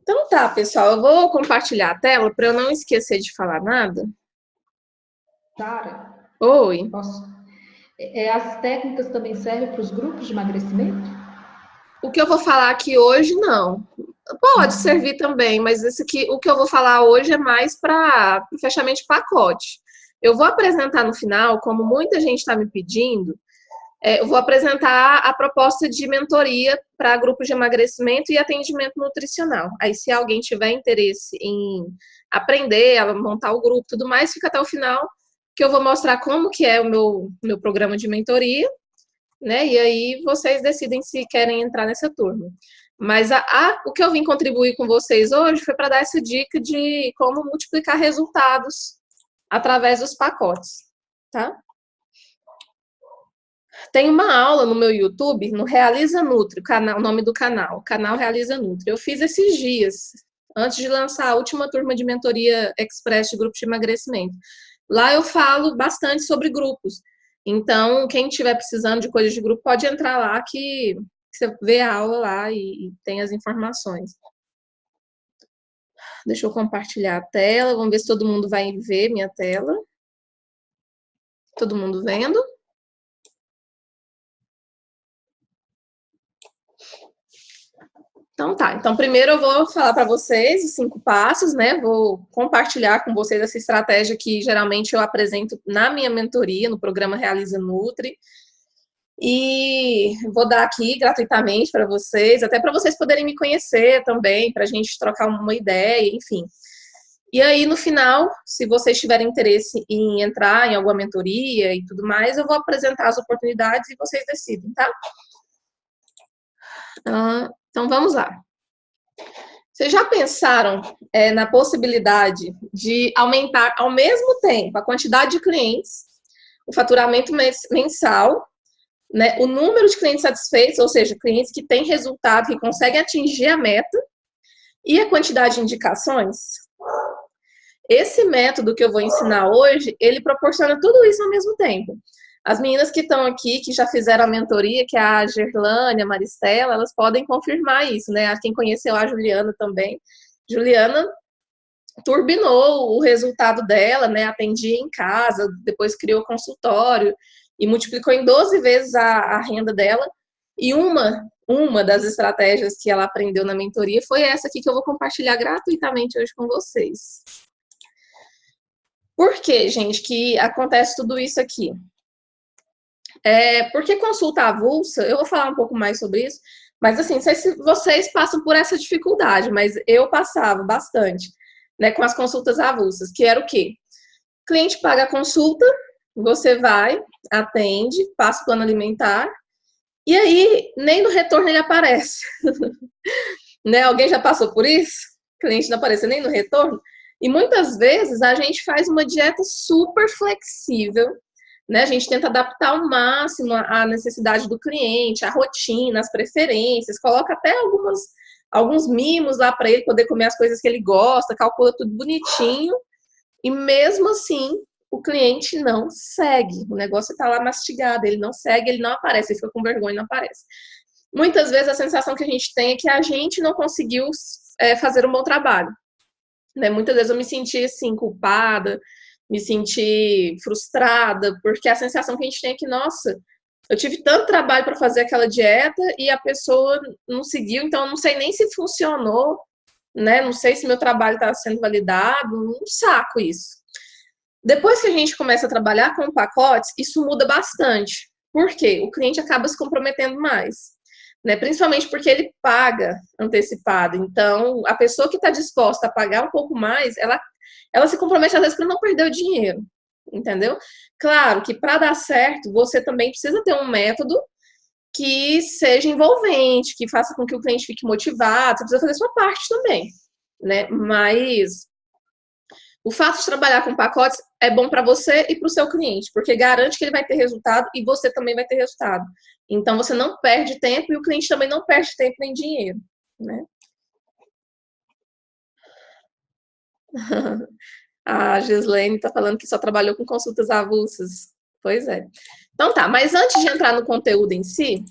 Então tá, pessoal, eu vou compartilhar a tela para eu não esquecer de falar nada. Sara, Oi. posso? As técnicas também servem para os grupos de emagrecimento? O que eu vou falar aqui hoje, não. Pode servir também, mas esse aqui, o que eu vou falar hoje é mais para o fechamento de pacote. Eu vou apresentar no final, como muita gente está me pedindo, eu vou apresentar a proposta de mentoria para grupos de emagrecimento e atendimento nutricional. Aí, se alguém tiver interesse em aprender, a montar o grupo e tudo mais, fica até o final, que eu vou mostrar como que é o meu programa de mentoria, né? E aí vocês decidem se querem entrar nessa turma. Mas o que eu vim contribuir com vocês hoje foi para dar essa dica de como multiplicar resultados através dos pacotes, tá? Tem uma aula no meu YouTube, no Realiza Nutri, o nome do canal Realiza Nutri. Eu fiz esses dias, antes de lançar a última turma de mentoria express de grupos de emagrecimento. Lá eu falo bastante sobre grupos. Então, quem estiver precisando de coisas de grupo, pode entrar lá que você vê a aula lá e tem as informações. Deixa eu compartilhar a tela, vamos ver se todo mundo vai ver minha tela. Todo mundo vendo? Então tá, então primeiro eu vou falar para vocês os 5 passos, né? Vou compartilhar com vocês essa estratégia que geralmente eu apresento na minha mentoria, no programa Realiza Nutri. E vou dar aqui gratuitamente para vocês, até para vocês poderem me conhecer também, para a gente trocar uma ideia, enfim. E aí, no final, se vocês tiverem interesse em entrar em alguma mentoria e tudo mais, eu vou apresentar as oportunidades e vocês decidem, tá? Então, vamos lá. Vocês já pensaram na possibilidade de aumentar ao mesmo tempo a quantidade de clientes, o faturamento mensal, né, o número de clientes satisfeitos, ou seja, clientes que têm resultado, que conseguem atingir a meta, e a quantidade de indicações? Esse método que eu vou ensinar hoje, ele proporciona tudo isso ao mesmo tempo. As meninas que estão aqui, que já fizeram a mentoria, que é a Gerlane, a Maristela, elas podem confirmar isso, né? Quem conheceu a Juliana também. Juliana turbinou o resultado dela, né? Atendia em casa, depois criou consultório e multiplicou em 12 vezes a renda dela. E uma das estratégias que ela aprendeu na mentoria foi essa aqui que eu vou compartilhar gratuitamente hoje com vocês. Por que, gente, que acontece tudo isso aqui? Porque consulta avulsa, eu vou falar um pouco mais sobre isso, mas assim, não sei se vocês passam por essa dificuldade, mas eu passava bastante, né, com as consultas avulsas, que era o quê? O cliente paga a consulta, você vai, atende, passa o plano alimentar, e aí nem no retorno ele aparece. Né? Alguém já passou por isso? O cliente não aparece nem no retorno? E muitas vezes a gente faz uma dieta super flexível, né? A gente tenta adaptar ao máximo a necessidade do cliente, a rotina, as preferências, coloca até alguns mimos lá para ele poder comer as coisas que ele gosta, calcula tudo bonitinho, e mesmo assim o cliente não segue. O negócio está lá mastigado, ele não segue, ele não aparece, ele fica com vergonha e não aparece. Muitas vezes a sensação que a gente tem é que a gente não conseguiu fazer um bom trabalho. Né? Muitas vezes eu me senti assim, culpada, me senti frustrada, porque a sensação que a gente tem é que, nossa, eu tive tanto trabalho para fazer aquela dieta e a pessoa não seguiu, então eu não sei nem se funcionou, né? Não sei se meu trabalho está sendo validado, um saco isso. Depois que a gente começa a trabalhar com pacotes, isso muda bastante. Por quê? O cliente acaba se comprometendo mais. Né? Principalmente porque ele paga antecipado. Então, a pessoa que está disposta a pagar um pouco mais, ela se compromete às vezes para não perder o dinheiro, entendeu? Claro que para dar certo, você também precisa ter um método que seja envolvente, que faça com que o cliente fique motivado, você precisa fazer a sua parte também, né? Mas o fato de trabalhar com pacotes é bom para você e para o seu cliente, porque garante que ele vai ter resultado e você também vai ter resultado. Então, você não perde tempo e o cliente também não perde tempo nem dinheiro, né? A Gislaine está falando que só trabalhou com consultas avulsas. Pois é. Então tá, mas antes de entrar no conteúdo em si,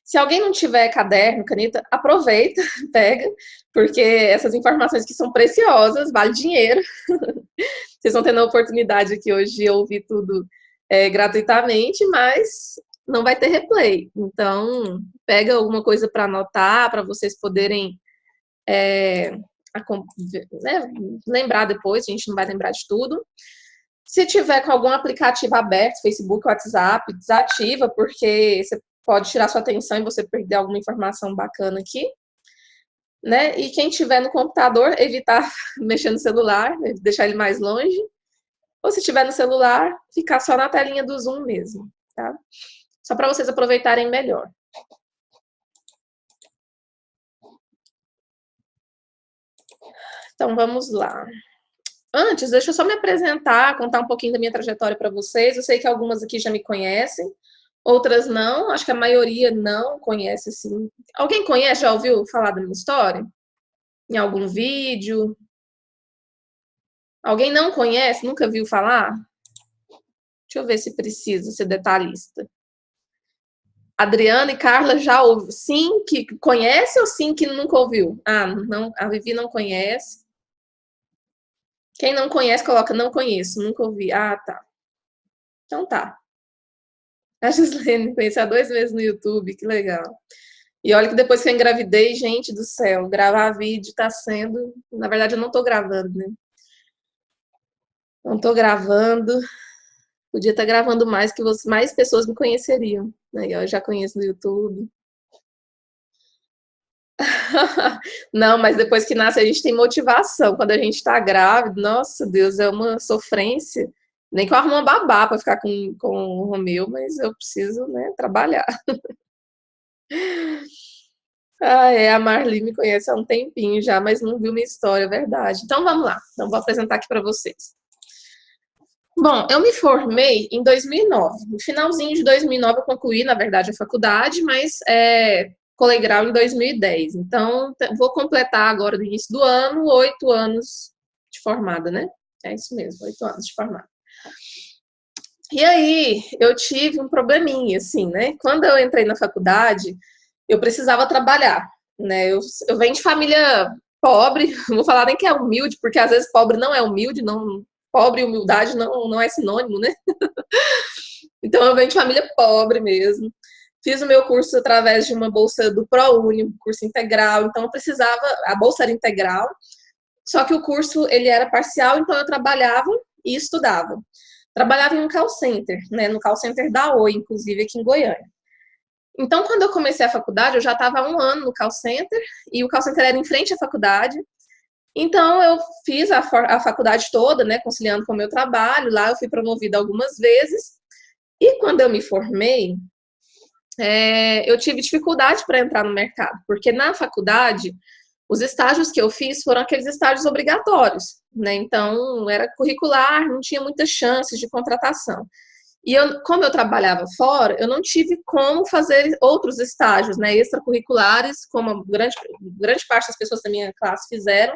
Se alguém não tiver caderno, caneta, aproveita, pega, porque essas informações que são preciosas, vale dinheiro. Vocês estão tendo a oportunidade aqui hoje de ouvir tudo gratuitamente, mas não vai ter replay. Então, pega alguma coisa para anotar, para vocês poderem né, lembrar depois, a gente não vai lembrar de tudo. Se tiver com algum aplicativo aberto, Facebook, WhatsApp, desativa, porque você pode tirar sua atenção e você perder alguma informação bacana aqui. Né? E quem tiver no computador, evitar mexer no celular, deixar ele mais longe. Ou se tiver no celular, ficar só na telinha do Zoom mesmo, tá? Só para vocês aproveitarem melhor. Então, vamos lá. Antes, deixa eu só me apresentar, contar um pouquinho da minha trajetória para vocês. Eu sei que algumas aqui já me conhecem, outras não. Acho que a maioria não conhece, assim. Alguém conhece, já ouviu falar da minha história? Em algum vídeo? Alguém não conhece, nunca viu falar? Deixa eu ver se precisa ser detalhista. Adriana e Carla já ouviu. Sim, que conhece ou sim que nunca ouviu? Ah, não, a Vivi não conhece. Quem não conhece, coloca não conheço, nunca ouvi. Ah, tá. Então tá. A Gislene conheci há 2 meses no YouTube, que legal. E olha que depois que eu engravidei, gente do céu, gravar vídeo tá sendo... Na verdade, eu não tô gravando, né? Não tô gravando. Podia estar gravando mais, que mais pessoas me conheceriam. Aí, eu já conheço no YouTube. Não, mas depois que nasce a gente tem motivação. Quando a gente tá grávida, nossa Deus, é uma sofrência. Nem que eu arrumo uma babá para ficar com o Romeu, mas eu preciso, né, trabalhar. A Marli me conhece há um tempinho já, mas não viu minha história, é verdade. Então vamos lá, então vou apresentar aqui para vocês. Bom, eu me formei em 2009. No finalzinho de 2009 eu concluí, na verdade, a faculdade, mas colei grau em 2010. Então, vou completar agora, no início do ano, 8 anos de formada, né? É isso mesmo, 8 anos de formada. E aí, eu tive um probleminha, assim, né? Quando eu entrei na faculdade, eu precisava trabalhar, né? Eu venho de família pobre, não vou falar nem que é humilde, porque às vezes pobre não é humilde, não, pobre e humildade não é sinônimo, né? Então, eu venho de família pobre mesmo. Fiz o meu curso através de uma bolsa do ProUni, um curso integral. Então, eu precisava... A bolsa era integral, só que o curso, ele era parcial, então eu trabalhava e estudava. Trabalhava em um call center, né? No call center da Oi, inclusive, aqui em Goiânia. Então, quando eu comecei a faculdade, eu já estava há 1 ano no call center, e o call center era em frente à faculdade. Então, eu fiz a faculdade toda, né, conciliando com o meu trabalho. Lá eu fui promovida algumas vezes. E quando eu me formei, eu tive dificuldade para entrar no mercado, porque na faculdade, os estágios que eu fiz foram aqueles estágios obrigatórios, né? Então, era curricular, não tinha muitas chances de contratação. E como eu trabalhava fora, eu não tive como fazer outros estágios, né, extracurriculares, como a grande parte das pessoas da minha classe fizeram,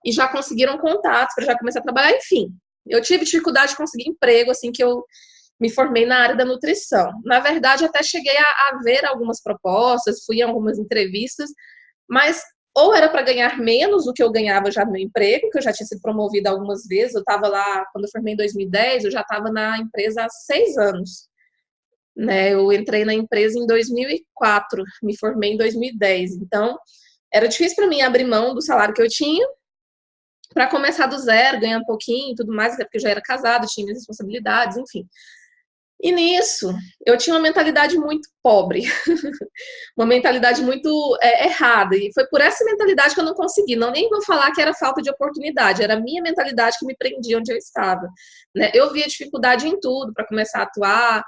e já conseguiram contatos para já começar a trabalhar. Enfim, eu tive dificuldade de conseguir emprego assim que eu me formei na área da nutrição. Na verdade, até cheguei a ver algumas propostas, fui em algumas entrevistas, mas ou era para ganhar menos do que eu ganhava já no meu emprego, que eu já tinha sido promovida algumas vezes. Eu estava lá, quando eu formei em 2010, eu já estava na empresa há 6 anos. Né? Eu entrei na empresa em 2004, me formei em 2010. Então, era difícil para mim abrir mão do salário que eu tinha para começar do zero, ganhar um pouquinho e tudo mais, até porque eu já era casada, tinha minhas responsabilidades, enfim. E nisso, eu tinha uma mentalidade muito pobre, uma mentalidade muito errada, e foi por essa mentalidade que eu não consegui, não nem vou falar que era falta de oportunidade, era a minha mentalidade que me prendia onde eu estava, né? Eu via dificuldade em tudo para começar a atuar,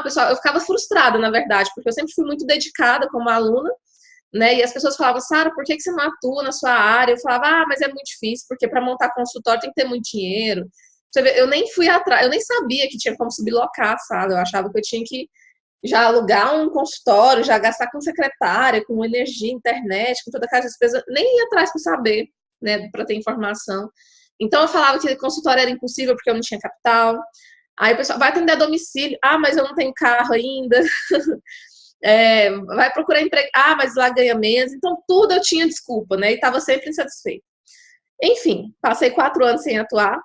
pessoal, eu ficava frustrada, na verdade, porque eu sempre fui muito dedicada como aluna, né? E as pessoas falavam, Sara, por que você não atua na sua área? Eu falava, mas é muito difícil, porque para montar consultório tem que ter muito dinheiro. Eu nem fui atrás, eu nem sabia que tinha como sublocar a sala. Eu achava que eu tinha que já alugar um consultório, já gastar com secretária, com energia, internet, com toda aquela despesa. Nem ia atrás para saber, né, para ter informação. Então eu falava que consultório era impossível porque eu não tinha capital. Aí o pessoal vai atender a domicílio. Mas eu não tenho carro ainda. vai procurar emprego. Ah, mas lá ganha menos. Então, tudo eu tinha desculpa, né? E estava sempre insatisfeita. Enfim, passei 4 anos sem atuar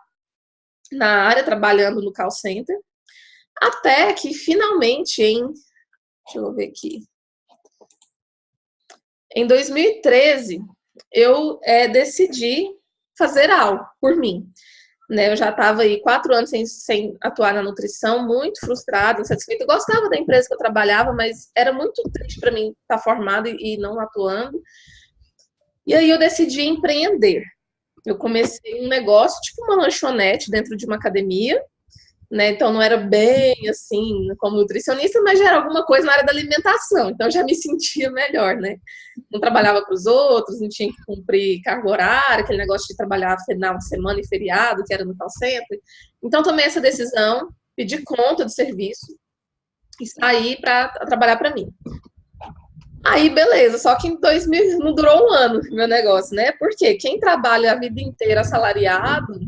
na área, trabalhando no call center, até que finalmente deixa eu ver aqui, em 2013, eu decidi fazer algo por mim. Né, eu já estava aí 4 anos sem atuar na nutrição, muito frustrada, insatisfeita. Eu gostava da empresa que eu trabalhava, mas era muito triste para mim estar formada e não atuando. E aí eu decidi empreender. Eu comecei um negócio, tipo uma lanchonete dentro de uma academia, né? Então não era bem assim como nutricionista, mas já era alguma coisa na área da alimentação. Então já me sentia melhor, né? Não trabalhava para os outros, não tinha que cumprir carga horária, aquele negócio de trabalhar final de semana e feriado, que era no call center. Então tomei essa decisão, pedi conta do serviço e saí para trabalhar para mim. Aí, beleza, só que em 2000 não durou um ano meu negócio, né? Porque quem trabalha a vida inteira assalariado,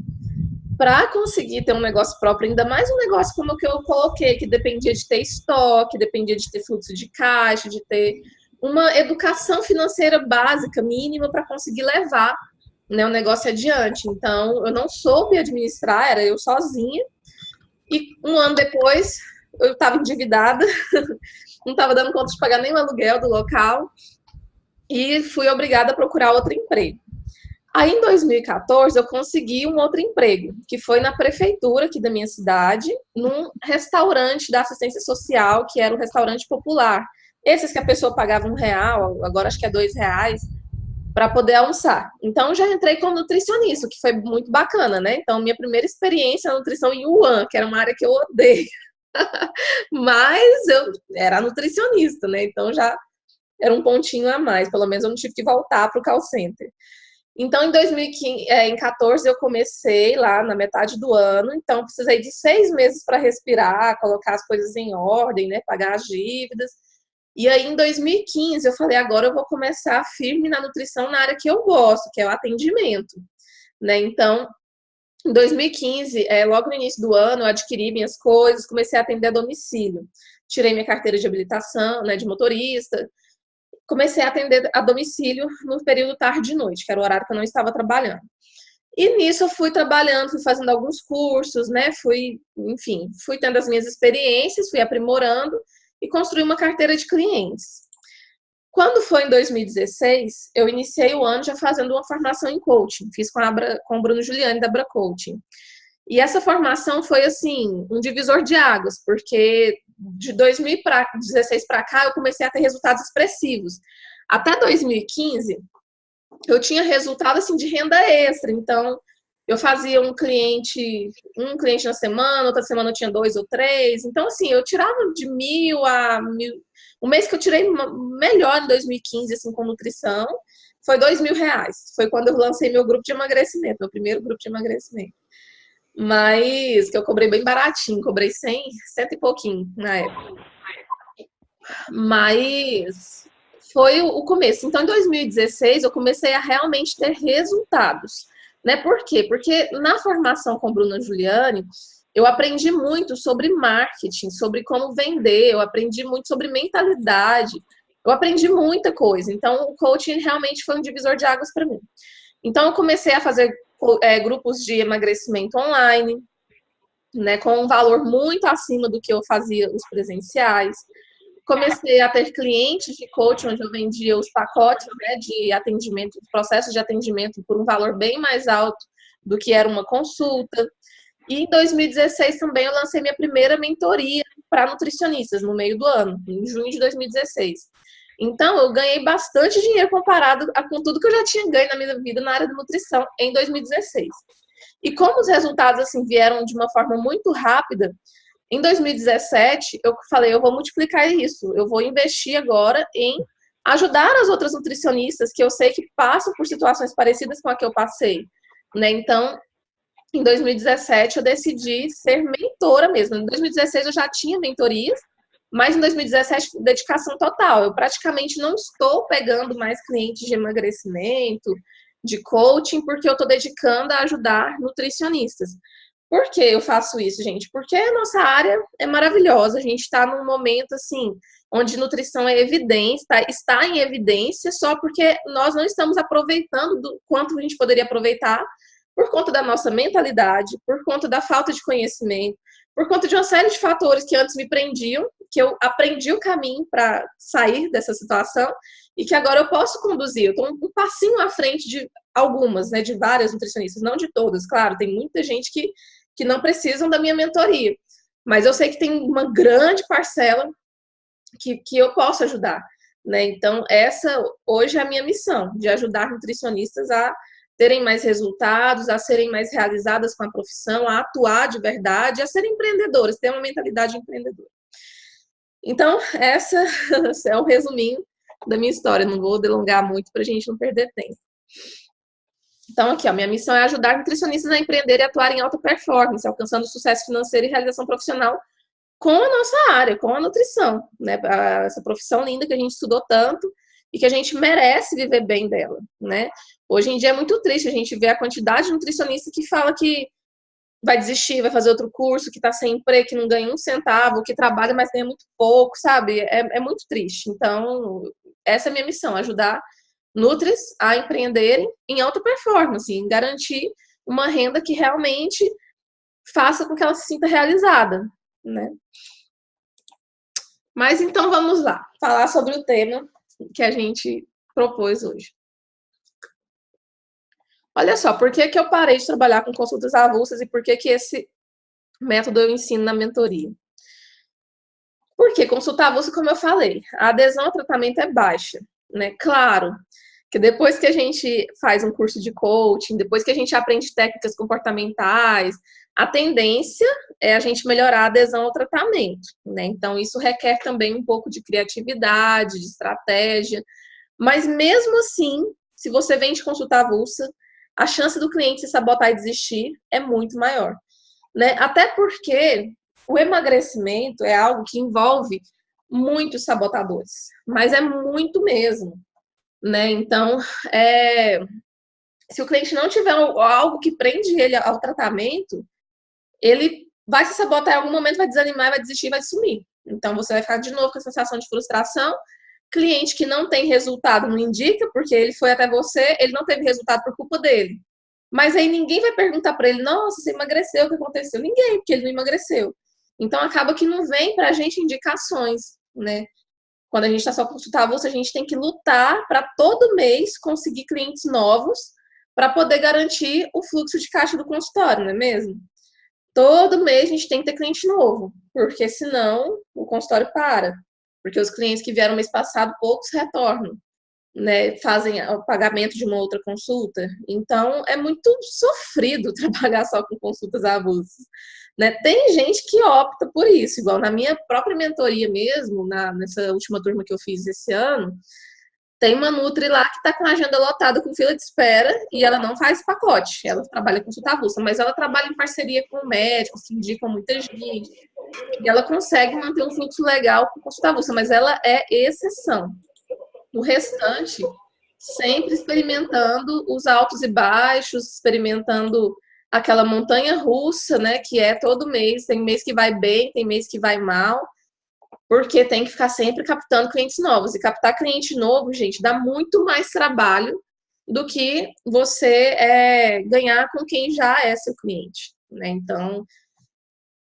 para conseguir ter um negócio próprio, ainda mais um negócio como o que eu coloquei, que dependia de ter estoque, dependia de ter fluxo de caixa, de ter uma educação financeira básica, mínima, para conseguir levar, né, o negócio adiante. Então, eu não soube administrar, era eu sozinha. E um ano depois, eu estava endividada, não estava dando conta de pagar nem o aluguel do local, e fui obrigada a procurar outro emprego. Aí, em 2014, eu consegui um outro emprego, que foi na prefeitura aqui da minha cidade, num restaurante da assistência social, que era um restaurante popular. Esses que a pessoa pagava R$1, agora acho que é R$2, para poder almoçar. Então, já entrei como nutricionista, o que foi muito bacana, né? Então, minha primeira experiência na nutrição em Wuhan, que era uma área que eu odeio. Mas eu era nutricionista, né? Então, já era um pontinho a mais. Pelo menos eu não tive que voltar para o call center. Então, em 2014, eu comecei lá na metade do ano, então precisei de 6 meses para respirar, colocar as coisas em ordem, né, pagar as dívidas. E aí, em 2015, eu falei, agora eu vou começar firme na nutrição na área que eu gosto, que é o atendimento, né? Então, em 2015, logo no início do ano, eu adquiri minhas coisas, comecei a atender a domicílio. Tirei minha carteira de habilitação, né, de motorista, comecei a atender a domicílio no período tarde e noite, que era o horário que eu não estava trabalhando. E nisso eu fui trabalhando, fui fazendo alguns cursos, né? Enfim, fui tendo as minhas experiências, fui aprimorando e construí uma carteira de clientes. Quando foi em 2016, eu iniciei o ano já fazendo uma formação em coaching. Fiz com o Bruno Giuliani da Abra Coaching. E essa formação foi, assim, um divisor de águas, porque de 2016 para cá eu comecei a ter resultados expressivos. Até 2015, eu tinha resultado, assim, de renda extra. Então, eu fazia um cliente na semana, outra semana eu tinha 2 ou 3. Então, assim, eu tirava de 1.000 a 1.000. O mês que eu tirei melhor em 2015, assim, com nutrição, foi R$2.000. Foi quando eu lancei meu grupo de emagrecimento, meu primeiro grupo de emagrecimento. Mas que eu cobrei bem baratinho, cobrei 100 e pouquinho na época. Mas foi o começo. Então, em 2016, eu comecei a realmente ter resultados. Né? Por quê? Porque na formação com Bruna Giuliani, eu aprendi muito sobre marketing, sobre como vender, eu aprendi muito sobre mentalidade, eu aprendi muita coisa. Então, o coaching realmente foi um divisor de águas para mim. Então, eu comecei a fazer grupos de emagrecimento online, né, com um valor muito acima do que eu fazia os presenciais. Comecei a ter clientes de coaching, onde eu vendia os pacotes, né, de atendimento, processos de atendimento por um valor bem mais alto do que era uma consulta. E em 2016 também eu lancei minha primeira mentoria para nutricionistas, no meio do ano, em junho de 2016. Então, eu ganhei bastante dinheiro comparado com tudo que eu já tinha ganho na minha vida na área de nutrição em 2016. E como os resultados assim vieram de uma forma muito rápida, em 2017 eu falei, eu vou multiplicar isso, eu vou investir agora em ajudar as outras nutricionistas que eu sei que passam por situações parecidas com a que eu passei, né? Então, em 2017 eu decidi ser mentora mesmo. Em 2016 eu já tinha mentorias, mas em 2017, dedicação total. Eu praticamente não estou pegando mais clientes de emagrecimento, de coaching, porque eu estou dedicando a ajudar nutricionistas. Por que eu faço isso, gente? Porque a nossa área é maravilhosa. A gente está num momento, assim, onde nutrição é evidência, está em evidência, só porque nós não estamos aproveitando do quanto a gente poderia aproveitar por conta da nossa mentalidade, por conta da falta de conhecimento, por conta de uma série de fatores que antes me prendiam, que eu aprendi o caminho para sair dessa situação e que agora eu posso conduzir. Eu estou um passinho à frente de algumas, né, de várias nutricionistas, não de todas, claro, tem muita gente que não precisam da minha mentoria, mas eu sei que tem uma grande parcela que eu posso ajudar, né? Então, essa hoje é a minha missão, de ajudar nutricionistas a terem mais resultados, a serem mais realizadas com a profissão, a atuar de verdade, a serem empreendedoras, ter uma mentalidade empreendedora. Então, essa é o resuminho da minha história, não vou delongar muito para a gente não perder tempo. Então, aqui, ó, minha missão é ajudar nutricionistas a empreender e atuar em alta performance, alcançando sucesso financeiro e realização profissional com a nossa área, com a nutrição, né? Essa profissão linda que a gente estudou tanto e que a gente merece viver bem dela, né? Hoje em dia é muito triste a gente ver a quantidade de nutricionista que fala que vai desistir, vai fazer outro curso, que tá sem emprego, que não ganha um centavo, que trabalha, mas ganha muito pouco, sabe? É muito triste. Então, essa é a minha missão, ajudar nutris a empreenderem em alta performance, em garantir uma renda que realmente faça com que ela se sinta realizada, né? Mas então vamos lá, falar sobre o tema que a gente propôs hoje. Olha só, por que eu parei de trabalhar com consultas avulsas e por que esse método eu ensino na mentoria? Porque consulta avulsa, como eu falei, a adesão ao tratamento é baixa, né? Claro que depois que a gente faz um curso de coaching, depois que a gente aprende técnicas comportamentais, a tendência é a gente melhorar a adesão ao tratamento, né? Então, isso requer também um pouco de criatividade, de estratégia, mas mesmo assim, se você vem de consulta avulsa, a chance do cliente se sabotar e desistir é muito maior, né? Até porque o emagrecimento é algo que envolve muitos sabotadores, mas é muito mesmo, né? Então, se o cliente não tiver algo que prende ele ao tratamento, ele vai se sabotar em algum momento, vai desanimar, vai desistir, vai sumir. Então, você vai ficar de novo com a sensação de frustração. Cliente que não tem resultado não indica, porque ele foi até você, ele não teve resultado por culpa dele. Mas aí ninguém vai perguntar para ele, nossa, você emagreceu, o que aconteceu? Ninguém, porque ele não emagreceu. Então, acaba que não vem para a gente indicações, né? Quando a gente está só consultar a gente tem que lutar para todo mês conseguir clientes novos para poder garantir o fluxo de caixa do consultório, não é mesmo? Todo mês a gente tem que ter cliente novo, porque senão o consultório para. Porque os clientes que vieram mês passado, poucos retornam, né? Fazem o pagamento de uma outra consulta. Então, é muito sofrido trabalhar só com consultas avulsas, né? Tem gente que opta por isso, igual na minha própria mentoria mesmo, nessa última turma que eu fiz esse ano, tem uma nutri lá que está com a agenda lotada, com fila de espera, e ela não faz pacote. Ela trabalha com consulta avulsa, mas ela trabalha em parceria com médicos, que indicam muita gente. E ela consegue manter um fluxo legal com consulta avulsa, mas ela é exceção. O restante, sempre experimentando os altos e baixos, experimentando aquela montanha russa, né, que é todo mês. Tem mês que vai bem, tem mês que vai mal, porque tem que ficar sempre captando clientes novos. E captar cliente novo, gente, dá muito mais trabalho do que você ganhar com quem já é seu cliente, né? Então,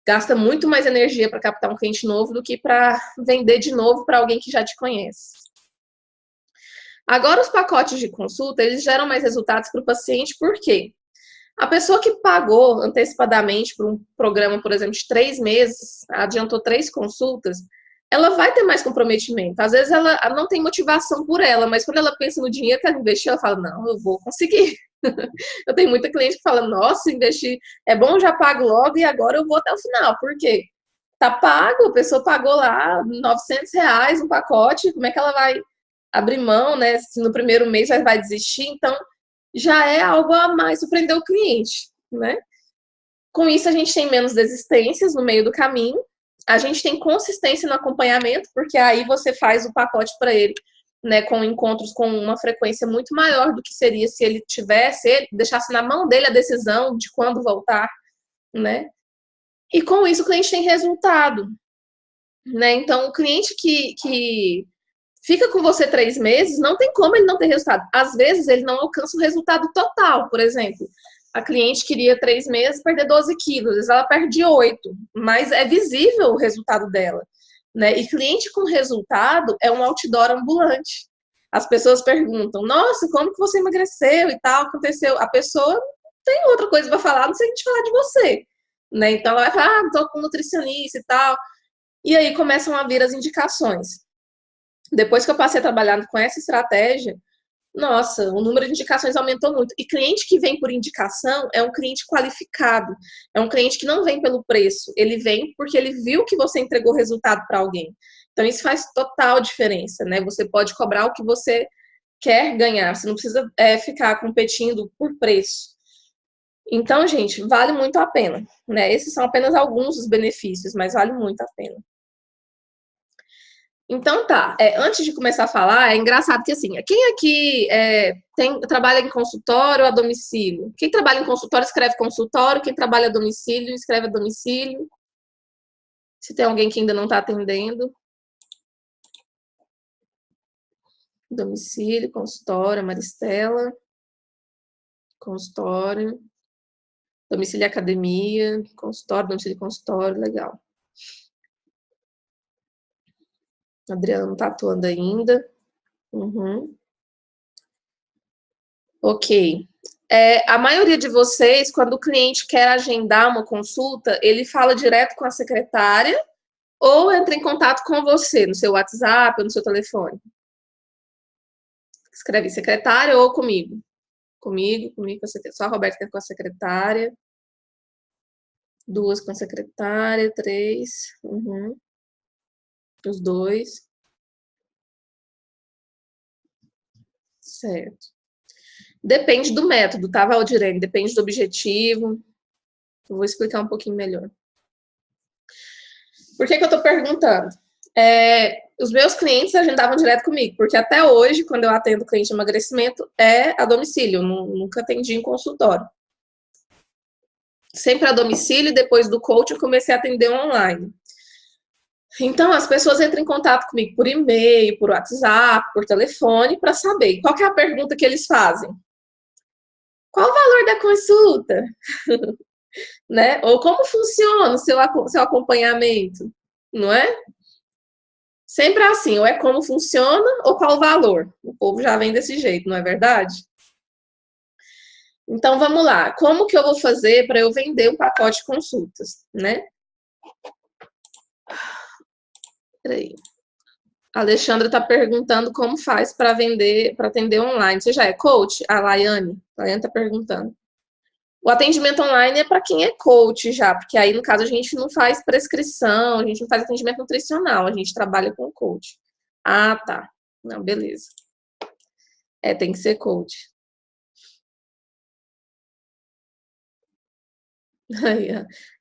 gasta muito mais energia para captar um cliente novo do que para vender de novo para alguém que já te conhece. Agora, os pacotes de consulta, eles geram mais resultados para o paciente, por quê? A pessoa que pagou antecipadamente por um programa, por exemplo, de 3 meses, adiantou 3 consultas, ela vai ter mais comprometimento. Às vezes ela não tem motivação por ela, mas quando ela pensa no dinheiro que ela investiu, ela fala, não, eu vou conseguir. Eu tenho muita cliente que fala, nossa, investir é bom, já pago logo e agora eu vou até o final. Por quê? Tá pago, a pessoa pagou lá R$ 900 um pacote, como é que ela vai abrir mão, né? Se no primeiro mês vai desistir, então já é algo a mais, surpreender o cliente, né? Com isso, a gente tem menos desistências no meio do caminho, a gente tem consistência no acompanhamento, porque aí você faz o pacote para ele, né, com encontros com uma frequência muito maior do que seria se ele deixasse na mão dele a decisão de quando voltar, né? E com isso o cliente tem resultado. né? Então, o cliente que fica com você 3 meses, não tem como ele não ter resultado. Às vezes, ele não alcança o resultado total. Por exemplo, a cliente queria 3 meses perder 12 quilos, às vezes ela perde 8, mas é visível o resultado dela, né? E cliente com resultado é um outdoor ambulante. As pessoas perguntam, nossa, como que você emagreceu e tal, aconteceu? A pessoa não tem outra coisa para falar, não sei a gente falar de você, né? Então ela vai falar, tô com nutricionista e tal. E aí começam a vir as indicações. Depois que eu passei a trabalhar com essa estratégia, nossa, o número de indicações aumentou muito. E cliente que vem por indicação é um cliente qualificado. É um cliente que não vem pelo preço. Ele vem porque ele viu que você entregou resultado para alguém. Então, isso faz total diferença, né? Você pode cobrar o que você quer ganhar. Você não precisa ficar competindo por preço. Então, gente, vale muito a pena, né? Esses são apenas alguns dos benefícios, mas vale muito a pena. Então tá, antes de começar a falar, é engraçado que assim, quem aqui trabalha em consultório ou a domicílio? Quem trabalha em consultório escreve consultório, quem trabalha a domicílio escreve a domicílio. Se tem alguém que ainda não está atendendo. Domicílio, consultório, Maristela. Consultório. Domicílio e academia, consultório, domicílio e consultório, legal. Adriana não está atuando ainda. Uhum. Ok. A maioria de vocês, quando o cliente quer agendar uma consulta, ele fala direto com a secretária ou entra em contato com você, no seu WhatsApp ou no seu telefone. Escreve secretária ou comigo. Comigo, só a Roberta com a secretária. 2 com a secretária, 3. Uhum. Os 2. Certo. Depende do método, tá, Valdirene? Depende do objetivo. Eu vou explicar um pouquinho melhor. Por que eu tô perguntando? Os meus clientes agendavam direto comigo, porque até hoje, quando eu atendo cliente de emagrecimento, é a domicílio, nunca atendi em consultório. Sempre a domicílio, e depois do coach eu comecei a atender online. Então, as pessoas entram em contato comigo por e-mail, por WhatsApp, por telefone, para saber qual que é a pergunta que eles fazem. Qual o valor da consulta? Né? Ou como funciona o seu acompanhamento, não é? Sempre assim, ou é como funciona ou qual o valor. O povo já vem desse jeito, não é verdade? Então, vamos lá. Como que eu vou fazer para eu vender um pacote de consultas, né? Peraí. A Alexandra está perguntando como faz para vender, para atender online. Você já é coach? A Laiane está perguntando. O atendimento online é para quem é coach já, porque aí, no caso, a gente não faz prescrição, a gente não faz atendimento nutricional, a gente trabalha com coach. Ah, tá. Não, beleza. Tem que ser coach. Aí,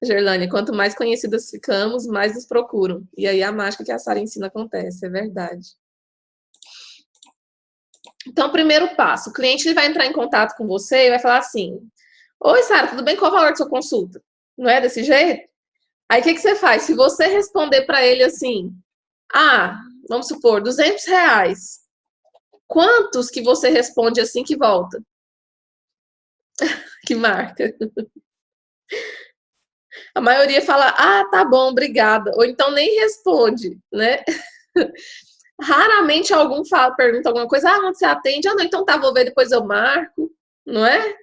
Gerlane, quanto mais conhecidas ficamos, mais nos procuram. E aí a mágica que a Sara ensina acontece, é verdade. Então, primeiro passo, o cliente ele vai entrar em contato com você e vai falar assim, oi, Sara, tudo bem? Qual o valor da sua consulta? Não é desse jeito? Aí, o que você faz? Se você responder para ele assim, vamos supor, R$200, quantos que você responde assim que volta? Que marca? A maioria fala, tá bom, obrigada. Ou então nem responde, né? Raramente algum pergunta alguma coisa, onde você atende? Não, então tá, vou ver, depois eu marco, não é?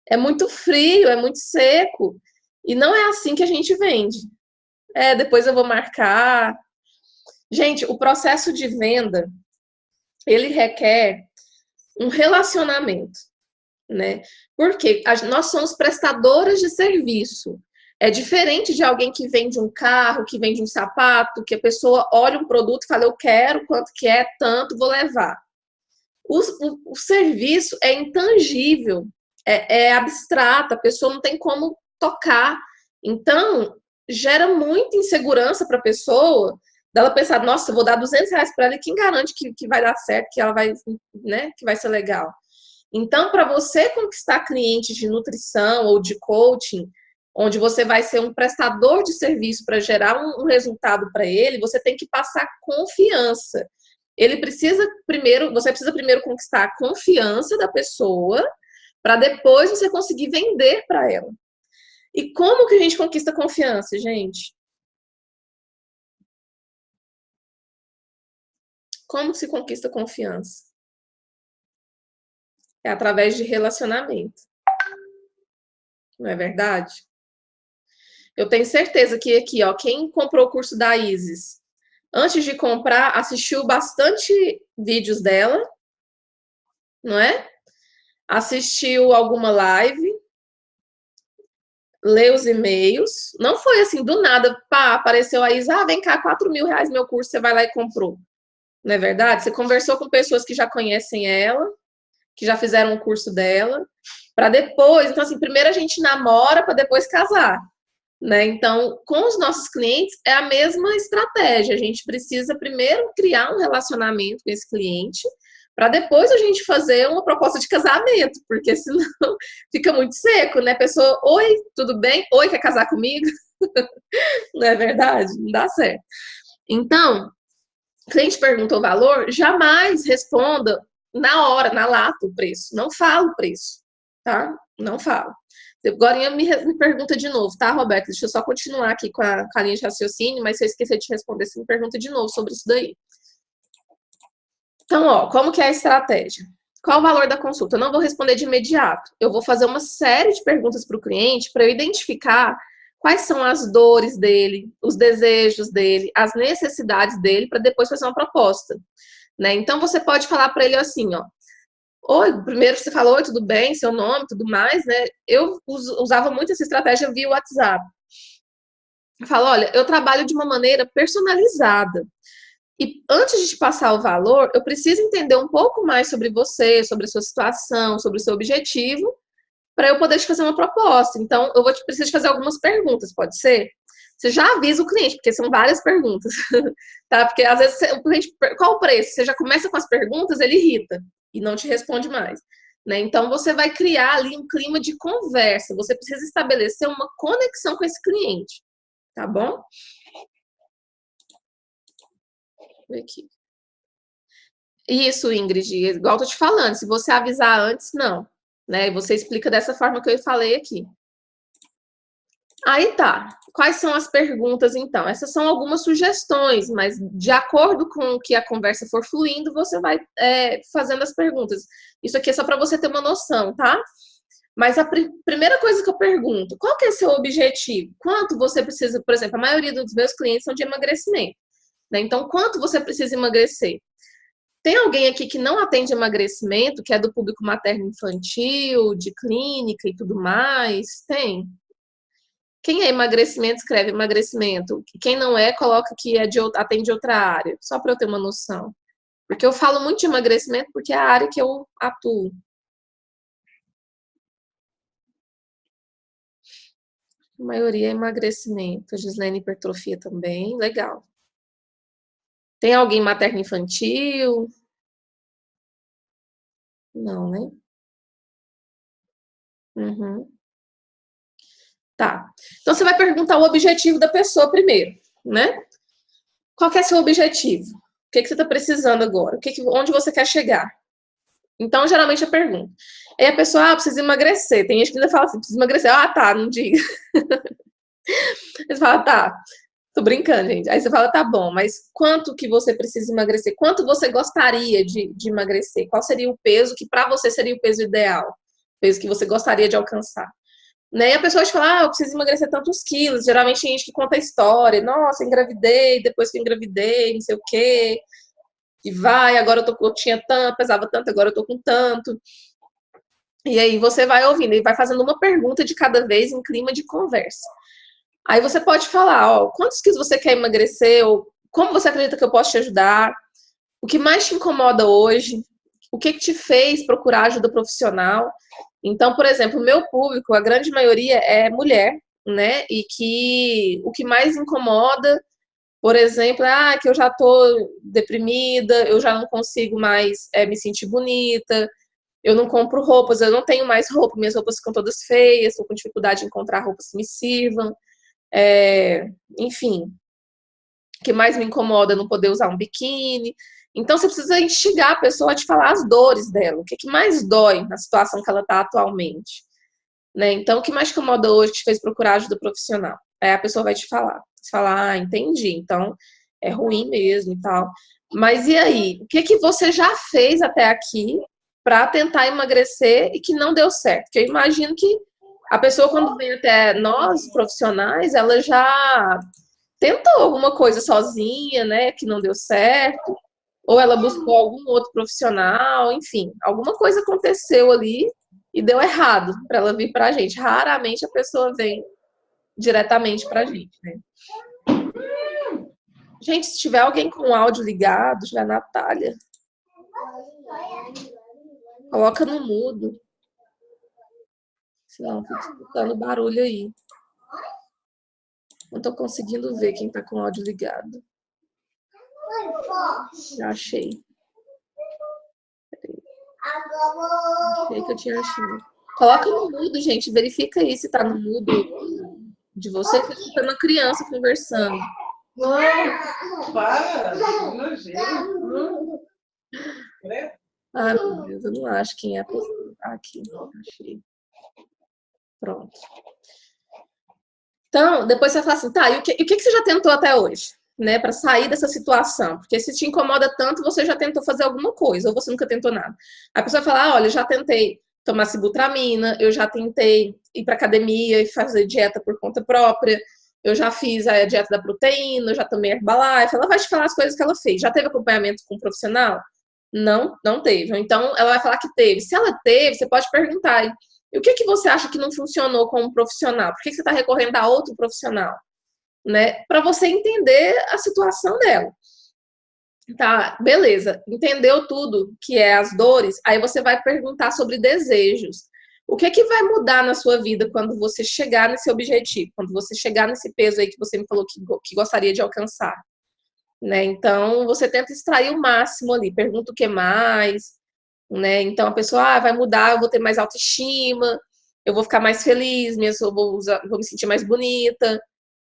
É muito frio, é muito seco. E não é assim que a gente vende. Depois eu vou marcar. Gente, o processo de venda, ele requer um relacionamento, né? Porque nós somos prestadoras de serviço. É diferente de alguém que vende um carro, que vende um sapato, que a pessoa olha um produto e fala, eu quero, quanto que é, tanto, vou levar. O serviço é intangível, é abstrato, a pessoa não tem como tocar. Então, gera muita insegurança para a pessoa, dela pensar, nossa, eu vou dar R$200 para ela, e quem garante que vai dar certo, que ela vai, né, que vai ser legal. Então, para você conquistar clientes de nutrição ou de coaching, onde você vai ser um prestador de serviço para gerar um resultado para ele, você tem que passar confiança. Ele precisa primeiro, você precisa primeiro conquistar a confiança da pessoa, para depois você conseguir vender para ela. E como que a gente conquista confiança, gente? Como se conquista confiança? É através de relacionamento. Não é verdade? Eu tenho certeza que aqui, ó, quem comprou o curso da Isis, antes de comprar, assistiu bastante vídeos dela, não é? Assistiu alguma live, leu os e-mails. Não foi assim, do nada, pá, apareceu a Isis, vem cá, R$ 4.000 meu curso, você vai lá e comprou. Não é verdade? Você conversou com pessoas que já conhecem ela, que já fizeram o curso dela, para depois, então assim, primeiro a gente namora para depois casar, né? Então, com os nossos clientes é a mesma estratégia. A gente precisa primeiro criar um relacionamento com esse cliente, para depois a gente fazer uma proposta de casamento, porque senão fica muito seco, né? A pessoa, oi, tudo bem? Oi, quer casar comigo? Não é verdade? Não dá certo. Então, o cliente pergunta o valor, jamais responda na hora, na lata, o preço. Não fala o preço, tá? Não fala. Agora me pergunta de novo, tá, Roberto? Deixa eu só continuar aqui com a linha de raciocínio, mas se eu esquecer de responder, você me pergunta de novo sobre isso daí. Então, ó, como que é a estratégia? Qual o valor da consulta? Eu não vou responder de imediato. Eu vou fazer uma série de perguntas para o cliente para eu identificar quais são as dores dele, os desejos dele, as necessidades dele, para depois fazer uma proposta, né? Então, você pode falar para ele assim, ó. Oi, primeiro você falou, oi, tudo bem, seu nome, tudo mais, né? Eu usava muito essa estratégia via WhatsApp. Eu falo, olha, eu trabalho de uma maneira personalizada. E antes de te passar o valor, eu preciso entender um pouco mais sobre você, sobre a sua situação, sobre o seu objetivo, para eu poder te fazer uma proposta. Então, eu vou te precisar fazer algumas perguntas, pode ser? Você já avisa o cliente, porque são várias perguntas, tá? Porque às vezes o cliente, qual o preço? Você já começa com as perguntas, ele irrita e não te responde mais, né? Então, você vai criar ali um clima de conversa. Você precisa estabelecer uma conexão com esse cliente, tá bom? Aqui. Isso, Ingrid, igual eu tô te falando, se você avisar antes, não, né? Você explica dessa forma que eu falei aqui. Aí tá. Quais são as perguntas, então? Essas são algumas sugestões, mas de acordo com que a conversa for fluindo, você vai fazendo as perguntas. Isso aqui é só para você ter uma noção, tá? Mas a primeira coisa que eu pergunto, qual que é seu objetivo? Quanto você precisa, por exemplo, a maioria dos meus clientes são de emagrecimento, né? Então, quanto você precisa emagrecer? Tem alguém aqui que não atende emagrecimento, que é do público materno-infantil, de clínica e tudo mais? Tem? Quem é emagrecimento, escreve emagrecimento. Quem não é, coloca que atende outra área. Só para eu ter uma noção. Porque eu falo muito de emagrecimento porque é a área que eu atuo. A maioria é emagrecimento. A Gislene, hipertrofia também. Legal. Tem alguém materno-infantil? Não, né? Uhum. Tá. Então, você vai perguntar o objetivo da pessoa primeiro, né? Qual que é seu objetivo? O que você está precisando agora? Onde você quer chegar? Então, geralmente, eu pergunto. Aí a pessoa, precisa emagrecer. Tem gente que ainda fala assim, precisa emagrecer. Tá, não diga. Você fala, tá, tô brincando, gente. Aí você fala, tá bom, mas quanto que você precisa emagrecer? Quanto você gostaria de emagrecer? Qual seria o peso que para você seria o peso ideal? O peso que você gostaria de alcançar? Né? E a pessoa te fala, eu preciso emagrecer tantos quilos. Geralmente tem gente que conta a história. Nossa, engravidei, depois que eu engravidei, não sei o quê. E vai, agora eu tinha tanto, pesava tanto, agora eu tô com tanto. E aí você vai ouvindo e vai fazendo uma pergunta de cada vez em clima de conversa. Aí você pode falar, ó, quantos quilos você quer emagrecer? Ou como você acredita que eu posso te ajudar? O que mais te incomoda hoje? O que te fez procurar ajuda profissional? Então, por exemplo, o meu público, a grande maioria é mulher, né? E que o que mais incomoda, por exemplo, é que eu já tô deprimida, eu já não consigo mais me sentir bonita, eu não compro roupas, eu não tenho mais roupa, minhas roupas ficam todas feias, estou com dificuldade de encontrar roupas que me sirvam. Enfim, o que mais me incomoda é não poder usar um biquíni. Então, você precisa instigar a pessoa a te falar as dores dela, o que, que mais dói na situação que ela está atualmente. Né? Então, o que mais te incomoda hoje que te fez procurar ajuda profissional? Aí a pessoa vai te falar. Você fala, entendi, então é ruim mesmo e tal. Mas e aí? O que, que você já fez até aqui para tentar emagrecer e que não deu certo? Porque eu imagino que a pessoa, quando vem até nós, profissionais, ela já tentou alguma coisa sozinha, né, que não deu certo, ou ela buscou algum outro profissional, enfim, alguma coisa aconteceu ali e deu errado para ela vir para a gente. Raramente a pessoa vem diretamente para a gente, né? Gente, se tiver alguém com o áudio ligado, tiver a Natália, coloca no mudo. Senão fica escutando barulho aí. Não tô conseguindo ver quem tá com o áudio ligado. Já achei. Achei que eu tinha achado. Coloca no mudo, gente. Verifica aí se tá no mudo de você, que tá escutando uma criança conversando. Não, para! Ai, meu Deus, eu não acho quem é a pessoa. Aqui, achei. Pronto. Então, depois você fala assim, tá, e o que você já tentou até hoje? Né, para sair dessa situação? Porque se te incomoda tanto, você já tentou fazer alguma coisa, ou você nunca tentou nada. A pessoa fala, olha, eu já tentei tomar sibutramina, eu já tentei ir para academia e fazer dieta por conta própria, eu já fiz a dieta da proteína, eu já tomei Herbalife. Ela vai te falar as coisas que ela fez. Já teve acompanhamento com um profissional? Não, não teve. Então, ela vai falar que teve. Se ela teve, você pode perguntar, e o que, que você acha que não funcionou com um profissional? Por que, que você está recorrendo a outro profissional? Né? Para você entender a situação dela. Tá, beleza. Entendeu tudo que é as dores? Aí você vai perguntar sobre desejos. O que é que vai mudar na sua vida quando você chegar nesse objetivo? Quando você chegar nesse peso aí que você me falou que gostaria de alcançar? Né? Então, você tenta extrair o máximo ali. Pergunta o que mais, né? Então, a pessoa vai mudar, eu vou ter mais autoestima, eu vou ficar mais feliz, vou me sentir mais bonita,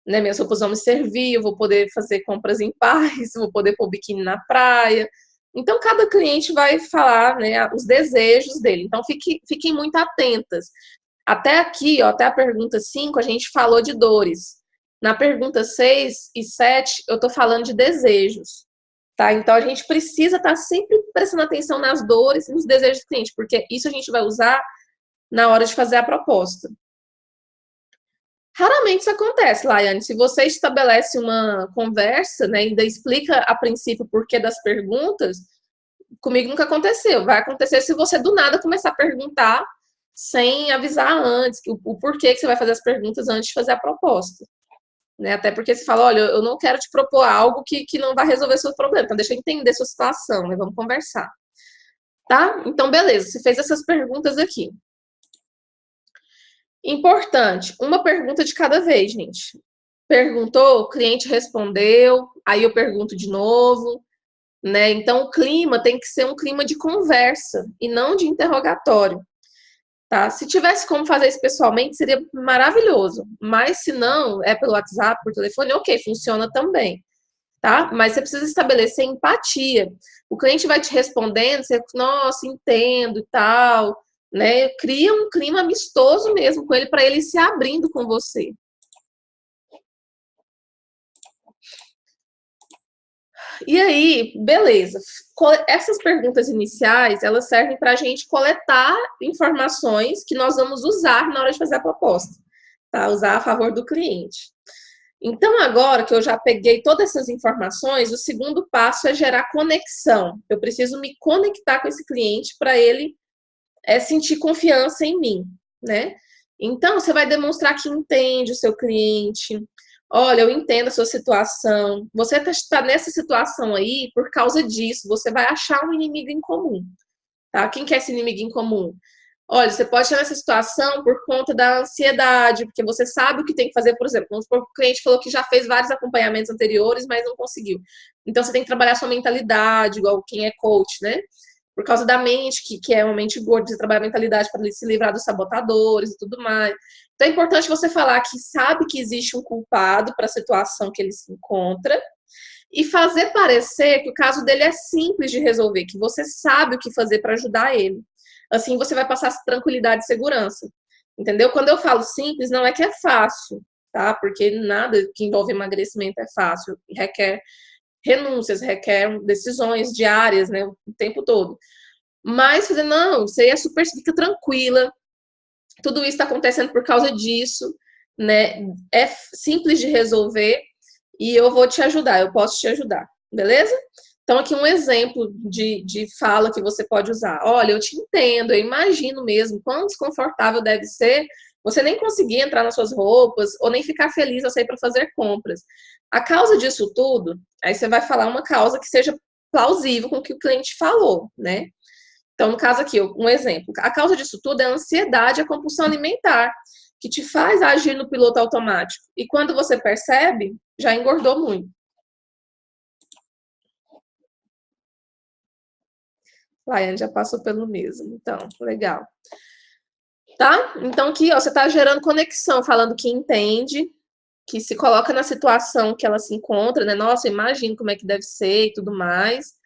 né? Minhas roupas vão me servir, eu vou poder fazer compras em paz, vou poder pôr biquíni na praia. Então, cada cliente vai falar, né, os desejos dele. Então, fiquem muito atentas. Até aqui, ó, até a pergunta 5, a gente falou de dores. Na pergunta 6 e 7, eu tô falando de desejos. Tá? Então, a gente precisa estar sempre prestando atenção nas dores e nos desejos do cliente, porque isso a gente vai usar na hora de fazer a proposta. Raramente isso acontece, Laiane. Se você estabelece uma conversa, né, ainda explica a princípio o porquê das perguntas, comigo nunca aconteceu. Vai acontecer se você do nada começar a perguntar sem avisar antes, o porquê que você vai fazer as perguntas antes de fazer a proposta. Né? Até porque você fala, olha, eu não quero te propor algo que não vai resolver seu problema, então deixa eu entender sua situação, né? Vamos conversar. Tá? Então, beleza, você fez essas perguntas aqui. Importante, uma pergunta de cada vez, gente. Perguntou, o cliente respondeu, aí eu pergunto de novo, né? Então, o clima tem que ser um clima de conversa e não de interrogatório, tá? Se tivesse como fazer isso pessoalmente, seria maravilhoso, mas se não, é pelo WhatsApp, por telefone, ok, funciona também, tá? Mas você precisa estabelecer empatia. O cliente vai te respondendo, você, nossa, entendo e tal, né? Cria um clima amistoso mesmo com ele, para ele se abrindo com você. E aí, beleza. Essas perguntas iniciais, elas servem para a gente coletar informações que nós vamos usar na hora de fazer a proposta, tá? Usar a favor do cliente. Então, agora que eu já peguei todas essas informações, o segundo passo é gerar conexão. Eu preciso me conectar com esse cliente para ele sentir confiança em mim, né? Então, você vai demonstrar que entende o seu cliente. Olha, eu entendo a sua situação. Você está nessa situação aí por causa disso. Você vai achar um inimigo em comum, tá? Quem que é esse inimigo em comum? Olha, você pode estar nessa situação por conta da ansiedade, porque você sabe o que tem que fazer, por exemplo, vamos supor que o cliente falou que já fez vários acompanhamentos anteriores, mas não conseguiu. Então, você tem que trabalhar sua mentalidade, igual quem é coach, né? por causa da mente, que é uma mente gorda, de trabalhar a mentalidade para se livrar dos sabotadores e tudo mais. Então é importante você falar que sabe que existe um culpado para a situação que ele se encontra e fazer parecer que o caso dele é simples de resolver, que você sabe o que fazer para ajudar ele. Assim você vai passar tranquilidade e segurança. Entendeu? Quando eu falo simples, não é que é fácil, tá? Porque nada que envolve emagrecimento é fácil, requer renúncias, requer decisões diárias, né, o tempo todo. Mas fazer, não, você é super, fica tranquila, tudo isso está acontecendo por causa disso, né? É simples de resolver e eu vou te ajudar, eu posso te ajudar, beleza? Então, aqui um exemplo de fala que você pode usar. Olha, eu te entendo, eu imagino mesmo quão desconfortável deve ser você nem conseguir entrar nas suas roupas ou nem ficar feliz ao sair para fazer compras. A causa disso tudo, aí você vai falar uma causa que seja plausível com o que o cliente falou, né? Então, no caso aqui, um exemplo. A causa disso tudo é a ansiedade e a compulsão alimentar, que te faz agir no piloto automático. E quando você percebe, já engordou muito. Laiane já passou pelo mesmo. Então, legal. Tá? Então, aqui, ó, você tá gerando conexão, falando que entende, que se coloca na situação que ela se encontra, né? Nossa, imagino como é que deve ser e tudo mais.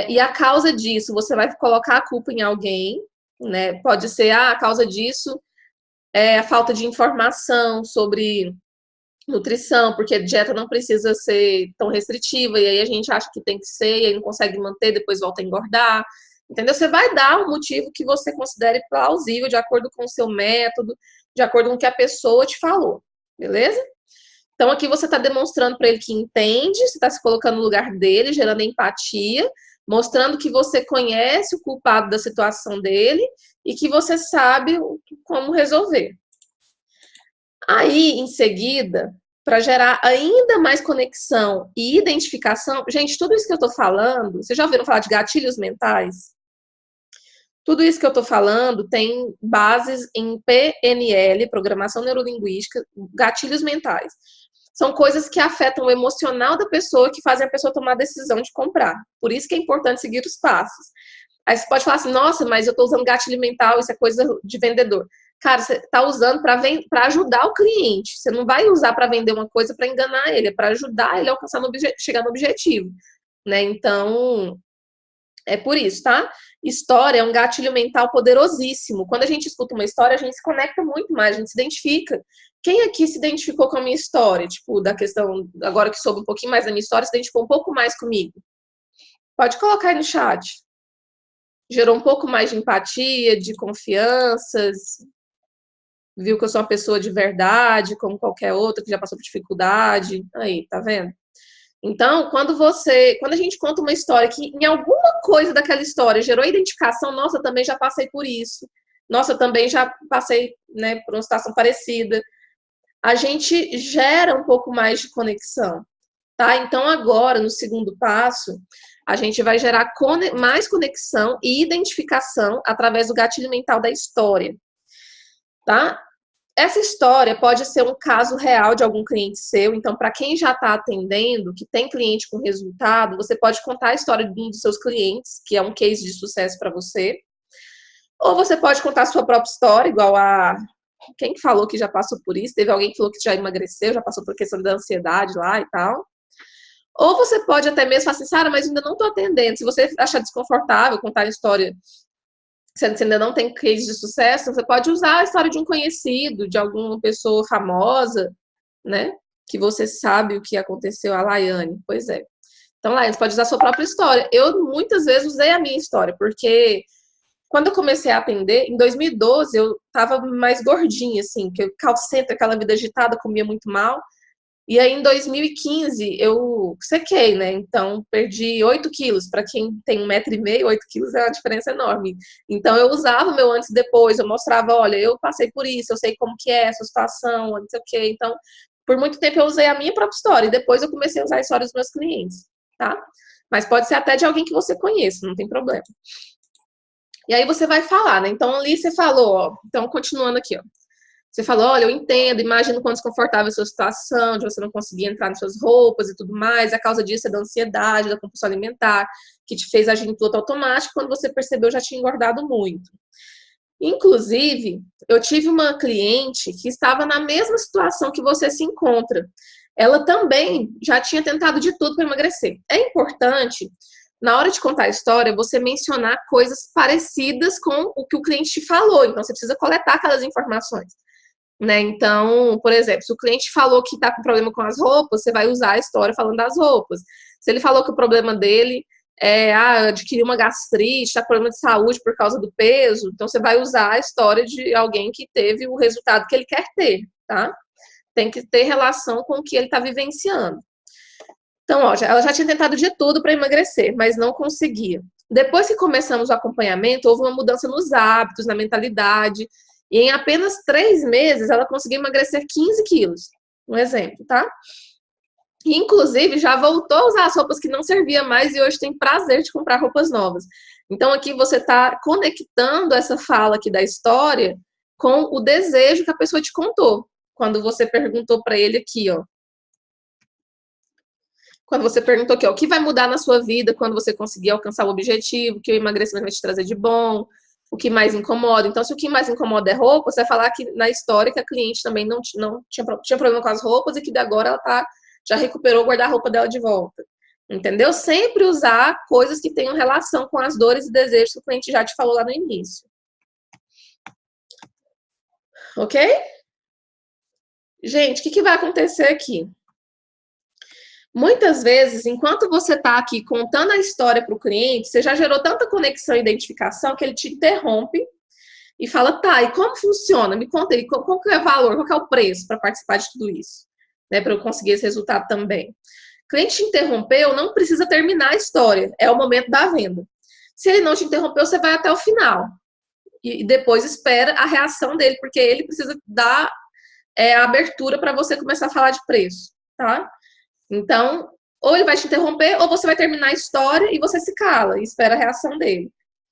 E a causa disso, você vai colocar a culpa em alguém, né? Pode ser, a causa disso é a falta de informação sobre nutrição, porque a dieta não precisa ser tão restritiva, e aí a gente acha que tem que ser, e aí não consegue manter, depois volta a engordar. Entendeu? Você vai dar um motivo que você considere plausível, de acordo com o seu método, de acordo com o que a pessoa te falou, beleza? Então, aqui você está demonstrando para ele que entende, você está se colocando no lugar dele, gerando empatia, mostrando que você conhece o culpado da situação dele e que você sabe como resolver. Aí, em seguida, para gerar ainda mais conexão e identificação, gente, tudo isso que eu estou falando, vocês já ouviram falar de gatilhos mentais? Tudo isso que eu estou falando tem bases em PNL, Programação Neurolinguística, gatilhos mentais. São coisas que afetam o emocional da pessoa, que fazem a pessoa tomar a decisão de comprar. Por isso que é importante seguir os passos. Aí você pode falar assim, nossa, mas eu estou usando gatilho mental, isso é coisa de vendedor. Cara, você está usando para ajudar o cliente. Você não vai usar para vender uma coisa para enganar ele, é para ajudar ele a alcançar chegar no objetivo. Né? Então, é por isso, tá? História é um gatilho mental poderosíssimo. Quando a gente escuta uma história, a gente se conecta muito mais, a gente se identifica. Quem aqui se identificou com a minha história? Tipo, da questão, agora que soube um pouquinho mais da minha história, se identificou um pouco mais comigo? Pode colocar aí no chat. Gerou um pouco mais de empatia, de confianças, viu que eu sou uma pessoa de verdade, como qualquer outra que já passou por dificuldade. Aí, tá vendo? Então, quando a gente conta uma história que em alguma coisa daquela história gerou identificação, nossa, eu também já passei por isso. Nossa, eu também já passei, né, por uma situação parecida. A gente gera um pouco mais de conexão, tá? Então, agora, no segundo passo, a gente vai gerar mais conexão e identificação através do gatilho mental da história, tá? Essa história pode ser um caso real de algum cliente seu, então, para quem já está atendendo, que tem cliente com resultado, você pode contar a história de um dos seus clientes, que é um case de sucesso para você, ou você pode contar a sua própria história, igual a quem falou que já passou por isso, teve alguém que falou que já emagreceu, já passou por questão da ansiedade lá e tal. Ou você pode até mesmo falar assim, Sara, mas ainda não estou atendendo. Se você achar desconfortável contar a história, se você ainda não tem case de sucesso, você pode usar a história de um conhecido, de alguma pessoa famosa, né? Que você sabe o que aconteceu a Laiane. Pois é. Então, Laiane, você pode usar a sua própria história. Eu, muitas vezes, usei a minha história, porque quando eu comecei a atender, em 2012, eu tava mais gordinha, assim, que eu call center, aquela vida agitada, comia muito mal. E aí, em 2015, eu sequei, né? Então, perdi 8 quilos. Para quem tem 1,5 m, 8 quilos é uma diferença enorme. Então, eu usava o meu antes e depois, eu mostrava, olha, eu passei por isso, eu sei como que é essa situação, não sei o quê. Então, por muito tempo eu usei a minha própria história. E depois eu comecei a usar a história dos meus clientes, tá? Mas pode ser até de alguém que você conheça, não tem problema. E aí você vai falar, né? Então, ali você falou, ó. Então, continuando aqui, ó. Você falou, olha, eu entendo, imagino quão desconfortável é a sua situação, de você não conseguir entrar nas suas roupas e tudo mais, a causa disso é da ansiedade, da compulsão alimentar, que te fez agir em piloto automático, quando você percebeu já tinha engordado muito. Inclusive, eu tive uma cliente que estava na mesma situação que você se encontra. Ela também já tinha tentado de tudo para emagrecer. É importante, na hora de contar a história, você mencionar coisas parecidas com o que o cliente te falou. Então, você precisa coletar aquelas informações, né? Então, por exemplo, se o cliente falou que está com problema com as roupas, você vai usar a história falando das roupas. Se ele falou que o problema dele adquirir uma gastrite, está com problema de saúde por causa do peso, então você vai usar a história de alguém que teve o resultado que ele quer ter, tá? Tem que ter relação com o que ele está vivenciando. Então, ó, ela já tinha tentado de tudo para emagrecer, mas não conseguia. Depois que começamos o acompanhamento, houve uma mudança nos hábitos, na mentalidade, e em apenas 3 meses ela conseguiu emagrecer 15 quilos. Um exemplo, tá? E, inclusive, já voltou a usar as roupas que não servia mais e hoje tem prazer de comprar roupas novas. Então, aqui você está conectando essa fala aqui da história com o desejo que a pessoa te contou. Quando você perguntou para ele aqui, ó. Quando você perguntou aqui, ó, o que vai mudar na sua vida quando você conseguir alcançar o objetivo, o que o emagrecimento vai te trazer de bom, o que mais incomoda. Então, se o que mais incomoda é roupa, você vai falar que na história que a cliente também não tinha problema com as roupas e que agora ela já recuperou o guarda-roupa dela de volta. Entendeu? Sempre usar coisas que tenham relação com as dores e desejos que o cliente já te falou lá no início. Ok? Gente, o que vai acontecer aqui? Muitas vezes, enquanto você está aqui contando a história para o cliente, você já gerou tanta conexão e identificação que ele te interrompe e fala, tá, e como funciona? Me conta aí, qual que é o valor, qual que é o preço para participar de tudo isso? Né, para eu conseguir esse resultado também. O cliente te interrompeu, não precisa terminar a história, é o momento da venda. Se ele não te interrompeu, você vai até o final. E depois espera a reação dele, porque ele precisa dar a abertura para você começar a falar de preço, tá? Então, ou ele vai te interromper, ou você vai terminar a história e você se cala e espera a reação dele.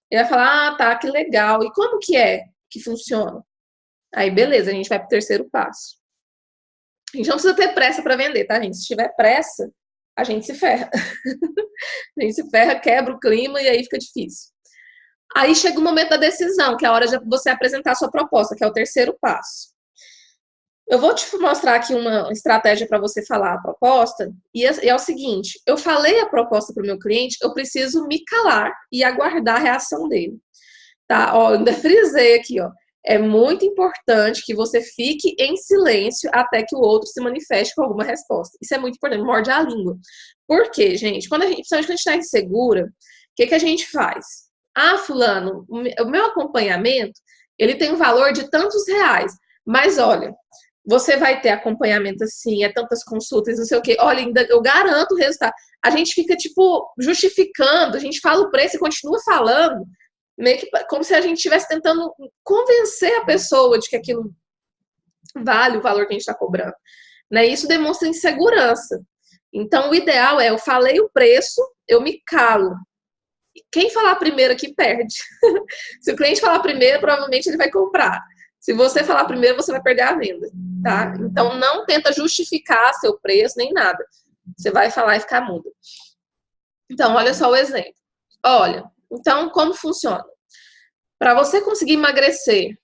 Ele vai falar, ah, tá, que legal. E como que é que funciona? Aí, beleza, a gente vai pro terceiro passo. A gente não precisa ter pressa para vender, tá, gente? Se tiver pressa, a gente se ferra. A gente se ferra, quebra o clima e aí fica difícil. Aí chega o momento da decisão, que é a hora de você apresentar a sua proposta, que é o terceiro passo. Eu vou te mostrar aqui uma estratégia para você falar a proposta, e é o seguinte, eu falei a proposta para o meu cliente, eu preciso me calar e aguardar a reação dele. Tá? Ó, eu ainda frisei aqui, ó. É muito importante que você fique em silêncio até que o outro se manifeste com alguma resposta. Isso é muito importante, morde a língua. Por quê, gente? Principalmente quando a gente está insegura, o que a gente faz? Ah, fulano, o meu acompanhamento, ele tem um valor de tantos reais. Mas, olha, você vai ter acompanhamento assim, tantas consultas, não sei o quê. Olha, eu garanto o resultado. A gente fica, tipo, justificando, a gente fala o preço e continua falando, meio que como se a gente estivesse tentando convencer a pessoa de que aquilo vale o valor que a gente está cobrando. Né? Isso demonstra insegurança. Então, o ideal é, eu falei o preço, eu me calo. Quem falar primeiro aqui perde. Se o cliente falar primeiro, provavelmente ele vai comprar. Se você falar primeiro, você vai perder a venda, tá? Então, não tenta justificar seu preço, nem nada. Você vai falar e ficar mudo. Então, olha só o exemplo. Olha, então, como funciona? Para você conseguir emagrecer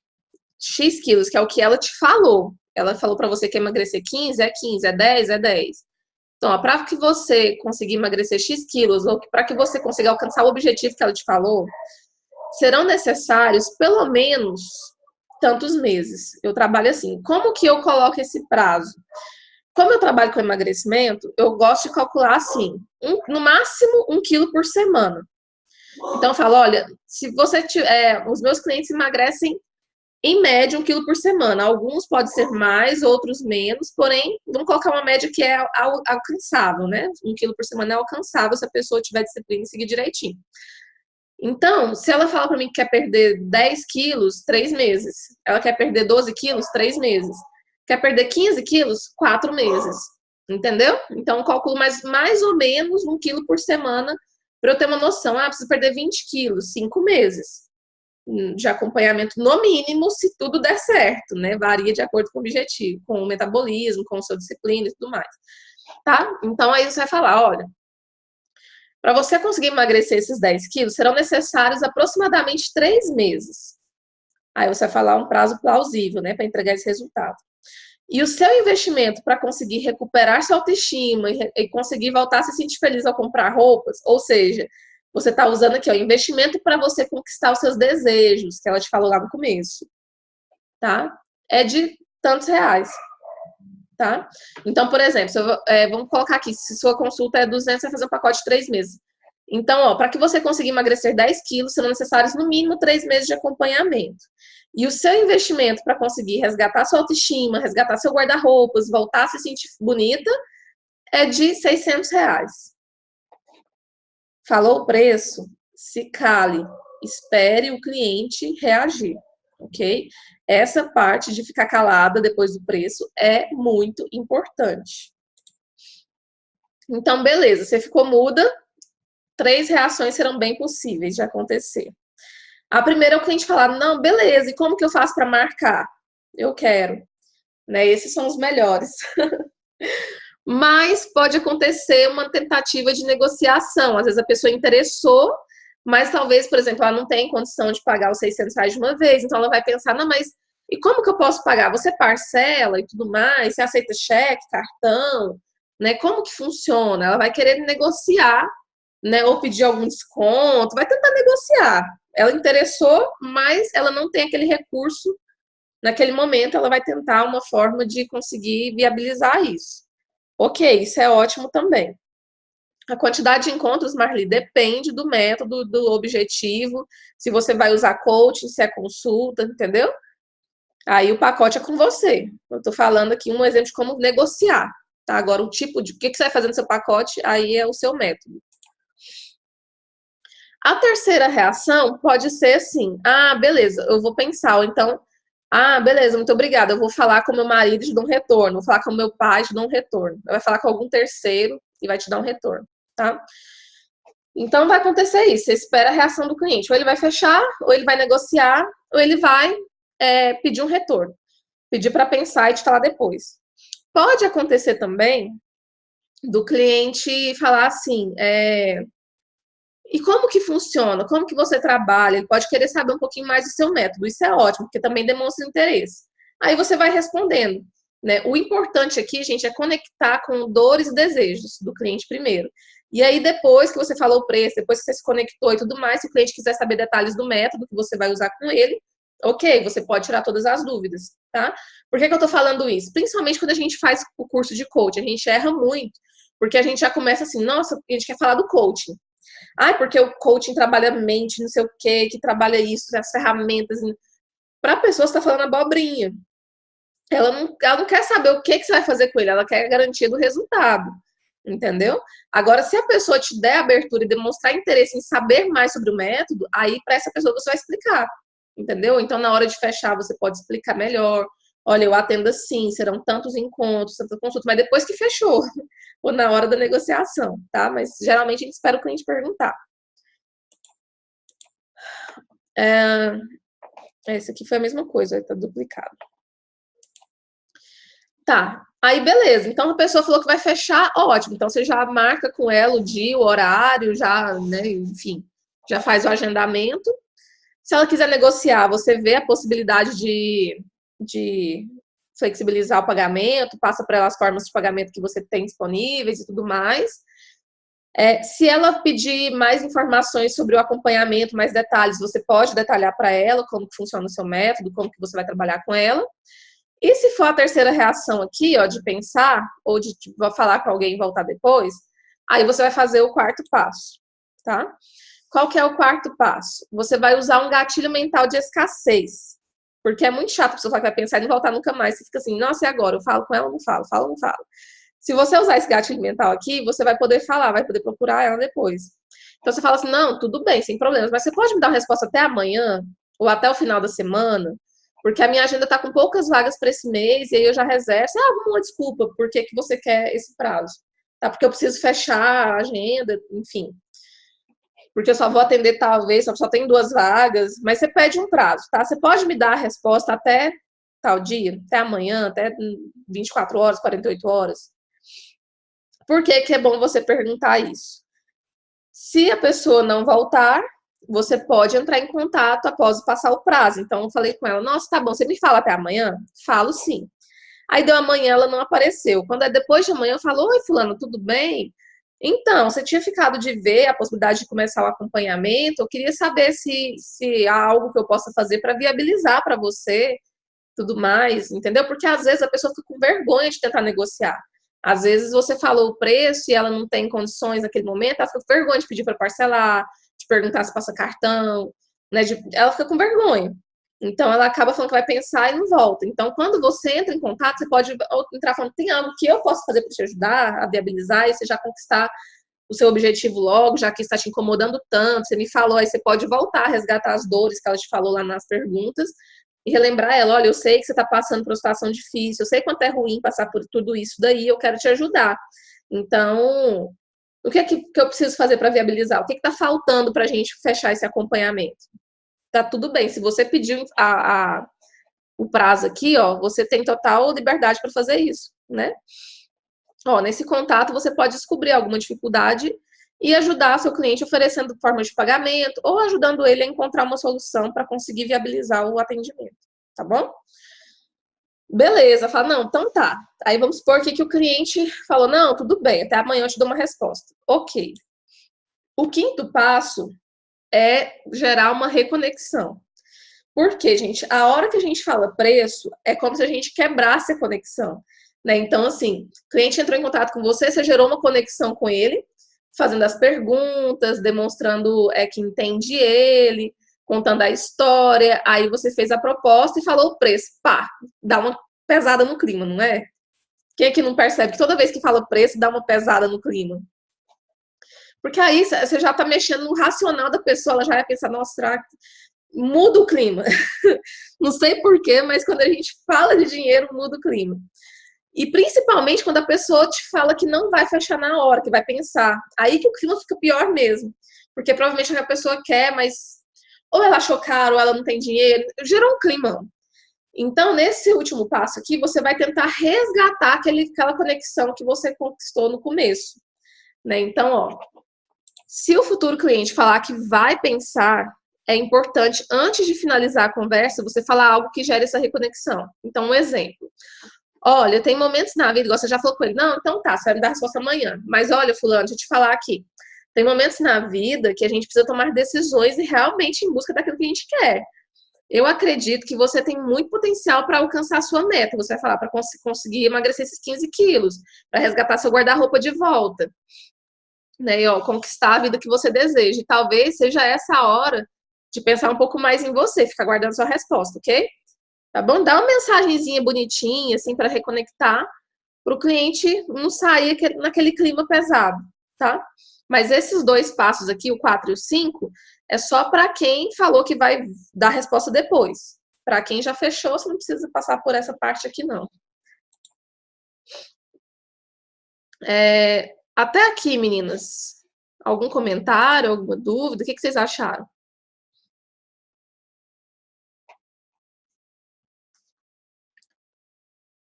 X quilos, que é o que ela te falou. Ela falou para você que emagrecer 15, é 15, é 10, é 10. Então, para que você consiga emagrecer X quilos, ou para que você consiga alcançar o objetivo que ela te falou, serão necessários pelo menos tantos meses. Eu trabalho assim. Como que eu coloco esse prazo? Como eu trabalho com emagrecimento, eu gosto de calcular assim, no máximo 1 quilo por semana. Então, eu falo, olha, se você tiver, os meus clientes emagrecem em média 1 quilo por semana. Alguns podem ser mais, outros menos, porém, vamos colocar uma média que é alcançável, né? 1 quilo por semana é alcançável se a pessoa tiver disciplina e seguir direitinho. Então, se ela fala para mim que quer perder 10 quilos, 3 meses. Ela quer perder 12 quilos, 3 meses. Quer perder 15 quilos, 4 meses. Entendeu? Então, eu calculo mais ou menos 1 quilo por semana para eu ter uma noção. Ah, preciso perder 20 quilos, 5 meses. de acompanhamento, no mínimo, se tudo der certo, né? Varia de acordo com o objetivo, com o metabolismo, com a sua disciplina e tudo mais, tá? Então, aí você vai falar, olha, para você conseguir emagrecer esses 10 quilos, serão necessários aproximadamente 3 meses. Aí você vai falar um prazo plausível, né, para entregar esse resultado. E o seu investimento para conseguir recuperar sua autoestima e conseguir voltar a se sentir feliz ao comprar roupas, ou seja, você está usando aqui, ó, investimento para você conquistar os seus desejos, que ela te falou lá no começo, tá? É de tantos reais, tá? Então, por exemplo, vamos colocar aqui, se sua consulta é 200, você vai fazer um pacote de 3 meses. Então, ó, para que você consiga emagrecer 10 quilos, serão necessários no mínimo 3 meses de acompanhamento. E o seu investimento para conseguir resgatar sua autoestima, resgatar seu guarda-roupas, voltar a se sentir bonita, é de 600 reais. Falou o preço? Se cale, espere o cliente reagir, ok? Essa parte de ficar calada depois do preço é muito importante. Então, beleza, você ficou muda, 3 reações serão bem possíveis de acontecer. A primeira é o cliente falar, não, beleza, e como que eu faço para marcar? Eu quero. Né? Esses são os melhores. Mas pode acontecer uma tentativa de negociação. Às vezes a pessoa interessou, mas talvez, por exemplo, ela não tem condição de pagar os 600 reais de uma vez. Então ela vai pensar, não, mas e como que eu posso pagar? Você parcela e tudo mais? Você aceita cheque, cartão? Né? Como que funciona? Ela vai querer negociar, né? Ou pedir algum desconto, vai tentar negociar. Ela interessou, mas ela não tem aquele recurso. Naquele momento, ela vai tentar uma forma de conseguir viabilizar isso. Ok, isso é ótimo também. A quantidade de encontros, Marli, depende do método, do objetivo, se você vai usar coaching, se é consulta, entendeu? Aí o pacote é com você. Eu tô falando aqui um exemplo de como negociar, tá? Agora, o tipo de o que você vai fazer no seu pacote, aí é o seu método. A terceira reação pode ser assim, ah, beleza, eu vou pensar, ou então, ah, beleza, muito obrigada, eu vou falar com meu marido e te dou um retorno, vou falar com meu pai e te dou um retorno. Vai falar com algum terceiro e vai te dar um retorno, tá? Então, vai acontecer isso, você espera a reação do cliente, ou ele vai fechar, ou ele vai negociar, ou ele vai pedir um retorno, pedir para pensar e te falar depois. Pode acontecer também do cliente falar assim, e como que funciona? Como que você trabalha? Ele pode querer saber um pouquinho mais do seu método. Isso é ótimo, porque também demonstra interesse. Aí você vai respondendo, né? O importante aqui, gente, é conectar com dores e desejos do cliente primeiro. E aí, depois que você falou o preço, depois que você se conectou e tudo mais, se o cliente quiser saber detalhes do método que você vai usar com ele, ok, você pode tirar todas as dúvidas, tá? Por que eu tô falando isso? Principalmente quando a gente faz o curso de coaching, a gente erra muito, porque a gente já começa assim, nossa, a gente quer falar do coaching. Ah, porque o coaching trabalha a mente, não sei o quê, que trabalha isso, as ferramentas. Para a pessoa, você está falando abobrinha. Ela não quer saber o que você vai fazer com ele, ela quer a garantia do resultado. Entendeu? Agora, se a pessoa te der abertura e demonstrar interesse em saber mais sobre o método, aí para essa pessoa você vai explicar. Entendeu? Então, na hora de fechar, você pode explicar melhor. Olha, eu atendo assim, serão tantos encontros, tantas consultas, mas depois que fechou, ou na hora da negociação, tá? Mas geralmente a gente espera o cliente perguntar. Esse aqui foi a mesma coisa, tá duplicado. Tá, aí beleza. Então a pessoa falou que vai fechar, ótimo. Então você já marca com ela o dia, o horário, já, né, enfim, já faz o agendamento. Se ela quiser negociar, você vê a possibilidade de flexibilizar o pagamento, passa para ela as formas de pagamento que você tem disponíveis e tudo mais. Se ela pedir mais informações sobre o acompanhamento, mais detalhes, você pode detalhar para ela como que funciona o seu método, como que você vai trabalhar com ela. E se for a terceira reação aqui, ó, de pensar, ou de falar com alguém e voltar depois, aí você vai fazer o quarto passo, tá? Qual que é o quarto passo? Você vai usar um gatilho mental de escassez. Porque é muito chato a pessoa falar que vai pensar e não voltar nunca mais. Você fica assim, nossa, e agora? Eu falo com ela ou não falo? Falo ou não falo? Se você usar esse gatilho mental aqui, você vai poder falar, vai poder procurar ela depois. Então você fala assim, não, tudo bem, sem problemas, mas você pode me dar uma resposta até amanhã, ou até o final da semana, porque a minha agenda tá com poucas vagas para esse mês, e aí eu já reservo. Você arruma uma desculpa, por que que você quer esse prazo? Tá? Porque eu preciso fechar a agenda, enfim. porque eu só vou atender talvez, só tem 2 vagas, mas você pede um prazo, tá? Você pode me dar a resposta até tal dia, até amanhã, até 24 horas, 48 horas. Por que que é bom você perguntar isso? Se a pessoa não voltar, você pode entrar em contato após passar o prazo. Então, eu falei com ela, nossa, tá bom, você me fala até amanhã? Falo sim. Aí deu amanhã, ela não apareceu. Quando é depois de amanhã, eu falo, oi, fulano, tudo bem? Então, você tinha ficado de ver a possibilidade de começar o acompanhamento? Eu queria saber se há algo que eu possa fazer para viabilizar para você, tudo mais, entendeu? Porque às vezes a pessoa fica com vergonha de tentar negociar. Às vezes você falou o preço e ela não tem condições naquele momento, ela fica com vergonha de pedir para parcelar, de perguntar se passa cartão, né? Ela fica com vergonha. Então ela acaba falando que vai pensar e não volta. Então, quando você entra em contato, você pode entrar falando, tem algo que eu posso fazer para te ajudar a viabilizar e você já conquistar o seu objetivo logo, já que está te incomodando tanto, você me falou, aí você pode voltar a resgatar as dores que ela te falou lá nas perguntas e relembrar ela, olha, eu sei que você está passando por uma situação difícil, eu sei quanto é ruim passar por tudo isso daí, eu quero te ajudar. Então, o que é que eu preciso fazer para viabilizar? O que está faltando para a gente fechar esse acompanhamento? Tá tudo bem, se você pediu o prazo aqui, ó, você tem total liberdade para fazer isso, né? Ó, nesse contato você pode descobrir alguma dificuldade e ajudar seu cliente oferecendo formas de pagamento ou ajudando ele a encontrar uma solução para conseguir viabilizar o atendimento, tá bom? Beleza, fala, não, então tá. Aí vamos supor que o cliente falou, não, tudo bem, até amanhã eu te dou uma resposta. Ok. O quinto passo é gerar uma reconexão. Por quê, gente? A hora que a gente fala preço, é como se a gente quebrasse a conexão, né? Então, assim, o cliente entrou em contato com você, você gerou uma conexão com ele, fazendo as perguntas, demonstrando que entende ele, contando a história, aí você fez a proposta e falou o preço. Pá, dá uma pesada no clima, não é? Quem é que não percebe que toda vez que fala preço, dá uma pesada no clima? Porque aí você já tá mexendo no racional da pessoa, ela já vai pensar, nossa, será que muda o clima? Não sei porquê, mas quando a gente fala de dinheiro, muda o clima. E principalmente quando a pessoa te fala que não vai fechar na hora, que vai pensar. Aí que o clima fica pior mesmo. Porque provavelmente a pessoa quer, mas ou ela achou caro, ou ela não tem dinheiro. Gerou um clima. Então, nesse último passo aqui, você vai tentar resgatar aquela conexão que você conquistou no começo, né? Então, ó, se o futuro cliente falar que vai pensar, é importante, antes de finalizar a conversa, você falar algo que gere essa reconexão. Então, um exemplo. Olha, tem momentos na vida, igual você já falou com ele, não, então tá, você vai me dar a resposta amanhã. Mas olha, fulano, deixa eu te falar aqui. Tem momentos na vida que a gente precisa tomar decisões e realmente em busca daquilo que a gente quer. Eu acredito que você tem muito potencial para alcançar a sua meta. Você vai falar, para conseguir emagrecer esses 15 quilos, para resgatar seu guarda-roupa de volta, né? E, ó, conquistar a vida que você deseja. E talvez seja essa a hora de pensar um pouco mais em você, ficar guardando sua resposta, ok? Tá bom? Dá uma mensagenzinha bonitinha, assim, para reconectar, para o cliente não sair naquele clima pesado, tá? Mas esses 2 passos aqui, o 4 e o 5, é só para quem falou que vai dar a resposta depois. Para quem já fechou, você não precisa passar por essa parte aqui, não. Até aqui, meninas. Algum comentário, alguma dúvida? O que vocês acharam?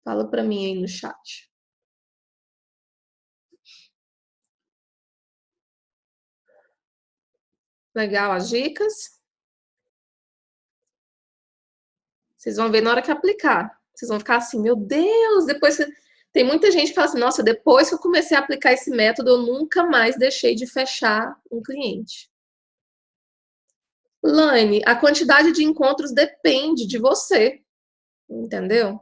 Fala para mim aí no chat. Legal as dicas. Vocês vão ver na hora que aplicar. Vocês vão ficar assim, meu Deus, depois... Tem muita gente que fala assim, nossa, depois que eu comecei a aplicar esse método, eu nunca mais deixei de fechar um cliente. Laine, a quantidade de encontros depende de você, entendeu?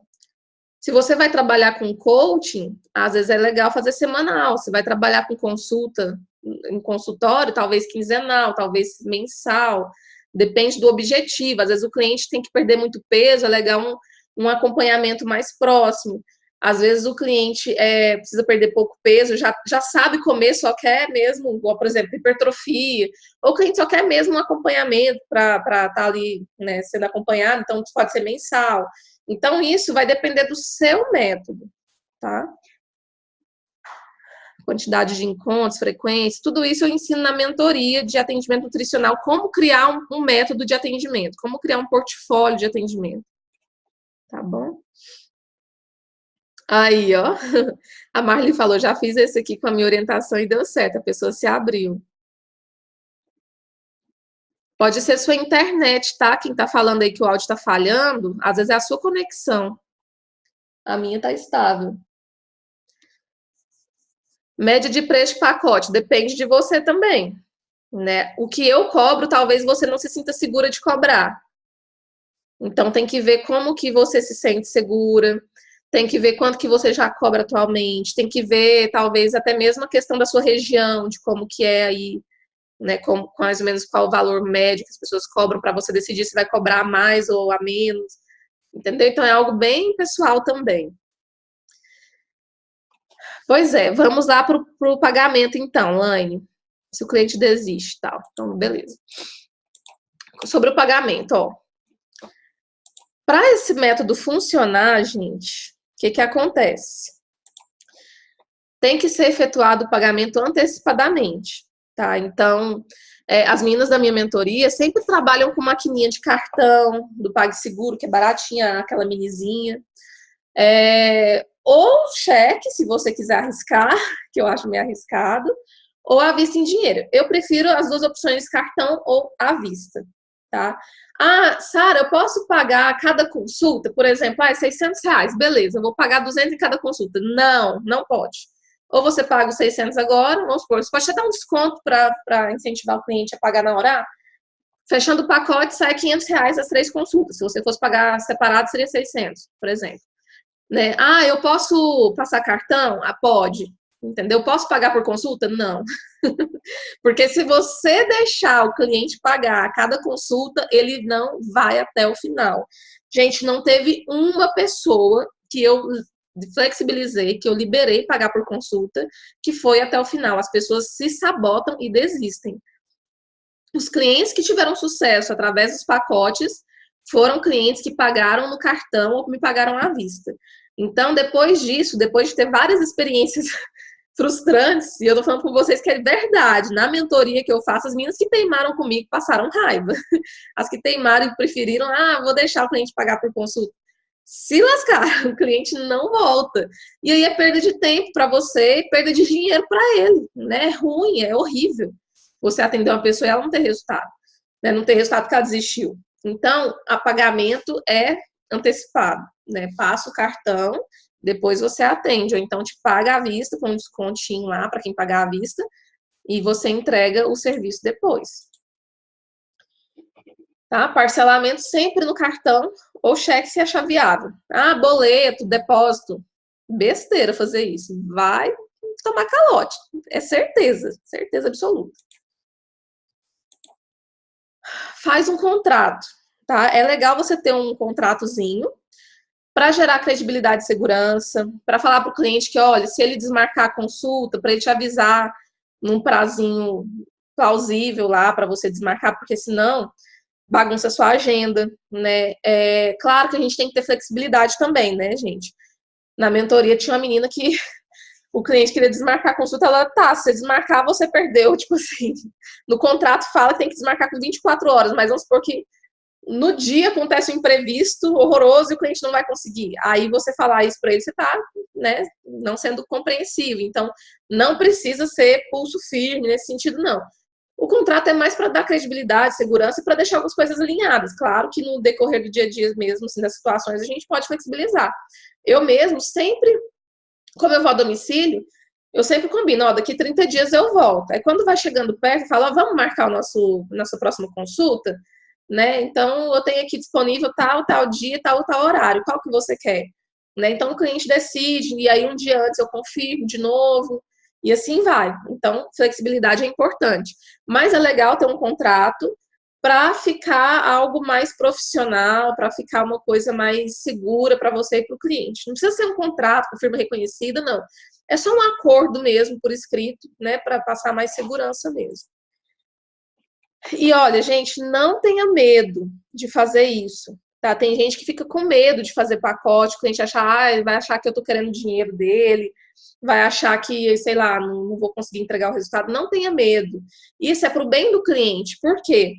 Se você vai trabalhar com coaching, às vezes é legal fazer semanal. Você vai trabalhar com consulta, em consultório, talvez quinzenal, talvez mensal. Depende do objetivo. Às vezes o cliente tem que perder muito peso, é legal um acompanhamento mais próximo. Às vezes o cliente precisa perder pouco peso, já sabe comer, só quer mesmo, igual, por exemplo, hipertrofia. Ou o cliente só quer mesmo um acompanhamento para estar ali, né, sendo acompanhado, então pode ser mensal. Então, isso vai depender do seu método, tá? quantidade de encontros, frequência, tudo isso eu ensino na mentoria de atendimento nutricional, como criar um método de atendimento, como criar um portfólio de atendimento. Tá bom? Aí, ó, a Marli falou, já fiz esse aqui com a minha orientação e deu certo, a pessoa se abriu. Pode ser sua internet, tá? Quem tá falando aí que o áudio tá falhando, às vezes é a sua conexão. A minha tá estável. Média de preço de pacote, depende de você também, né? O que eu cobro, talvez você não se sinta segura de cobrar. Então, tem que ver como que você se sente segura, tem que ver quanto que você já cobra atualmente, tem que ver, talvez, até mesmo a questão da sua região, de como que é aí, né, com mais ou menos qual o valor médio que as pessoas cobram para você decidir se vai cobrar a mais ou a menos, entendeu? Então, é algo bem pessoal também. Pois é, vamos lá para o pagamento então, Laine, se o cliente desiste, tal. Então, beleza. Sobre o pagamento, ó. Para esse método funcionar, gente, o que acontece? Tem que ser efetuado o pagamento antecipadamente, tá? Então, as meninas da minha mentoria sempre trabalham com maquininha de cartão, do PagSeguro, que é baratinha, aquela minizinha. Ou cheque, se você quiser arriscar, que eu acho meio arriscado, ou à vista em dinheiro. Eu prefiro as duas opções, cartão ou à vista, tá? Ah, Sara, eu posso pagar cada consulta? Por exemplo, R$600, beleza, eu vou pagar 200 em cada consulta. Não, não pode. Ou você paga os 600 agora, vamos supor, você pode até dar um desconto para incentivar o cliente a pagar na hora. Fechando o pacote, sai R$500 as 3 consultas. Se você fosse pagar separado, seria 600, por exemplo. Né? Ah, eu posso passar cartão? Ah, pode. Entendeu? Posso pagar por consulta? Não. Porque se você deixar o cliente pagar a cada consulta, ele não vai até o final. Gente, não teve uma pessoa que eu flexibilizei, que eu liberei pagar por consulta, que foi até o final. As pessoas se sabotam e desistem. Os clientes que tiveram sucesso através dos pacotes foram clientes que pagaram no cartão ou me pagaram à vista. Então, depois disso, depois de ter várias experiências frustrantes, e eu tô falando com vocês que é verdade, na mentoria que eu faço, as meninas que teimaram comigo passaram raiva. As que teimaram e preferiram, vou deixar o cliente pagar por consulta. Se lascar, o cliente não volta. E aí é perda de tempo para você e perda de dinheiro para ele, né? É ruim, é horrível você atender uma pessoa e ela não ter resultado, né? Não ter resultado porque ela desistiu. Então, o pagamento é antecipado, né? Passa o cartão, depois você atende, ou então te paga à vista, com um descontinho lá para quem pagar à vista, e você entrega o serviço depois. Tá? Parcelamento sempre no cartão ou cheque se achar viável. Boleto, depósito. Besteira fazer isso. Vai tomar calote. É certeza, certeza absoluta. Faz um contrato, tá? É legal você ter um contratozinho para gerar credibilidade e segurança, para falar para o cliente que, olha, se ele desmarcar a consulta, para ele te avisar num prazinho plausível lá para você desmarcar, porque senão bagunça a sua agenda, né? Claro que a gente tem que ter flexibilidade também, né, gente? Na mentoria tinha uma menina que o cliente queria desmarcar a consulta, ela, se você desmarcar, você perdeu, tipo assim, no contrato fala que tem que desmarcar com 24 horas, mas vamos supor que no dia acontece um imprevisto horroroso e o cliente não vai conseguir. Aí você falar isso para ele, você tá, né, não sendo compreensivo. Então, não precisa ser pulso firme nesse sentido, não. O contrato é mais para dar credibilidade, segurança e para deixar algumas coisas alinhadas. Claro que no decorrer do dia a dia mesmo, assim, das situações, a gente pode flexibilizar. Eu mesmo sempre, como eu vou a domicílio, eu sempre combino, daqui 30 dias eu volto. Aí quando vai chegando perto, eu falo, vamos marcar nossa próxima consulta? Né? Então, eu tenho aqui disponível tal dia, tal horário. Qual que você quer? Né? Então, o cliente decide, e aí um dia antes eu confirmo de novo, e assim vai. Então, flexibilidade é importante. Mas é legal ter um contrato para ficar algo mais profissional, para ficar uma coisa mais segura para você e para o cliente. Não precisa ser um contrato com firma reconhecida, não. É só um acordo mesmo, por escrito, né, para passar mais segurança mesmo. E olha, gente, não tenha medo de fazer isso. tá? Tem gente que fica com medo de fazer pacote, o cliente vai achar que eu tô querendo dinheiro dele, vai achar que, sei lá, não vou conseguir entregar o resultado. Não tenha medo. Isso é pro bem do cliente. Por quê?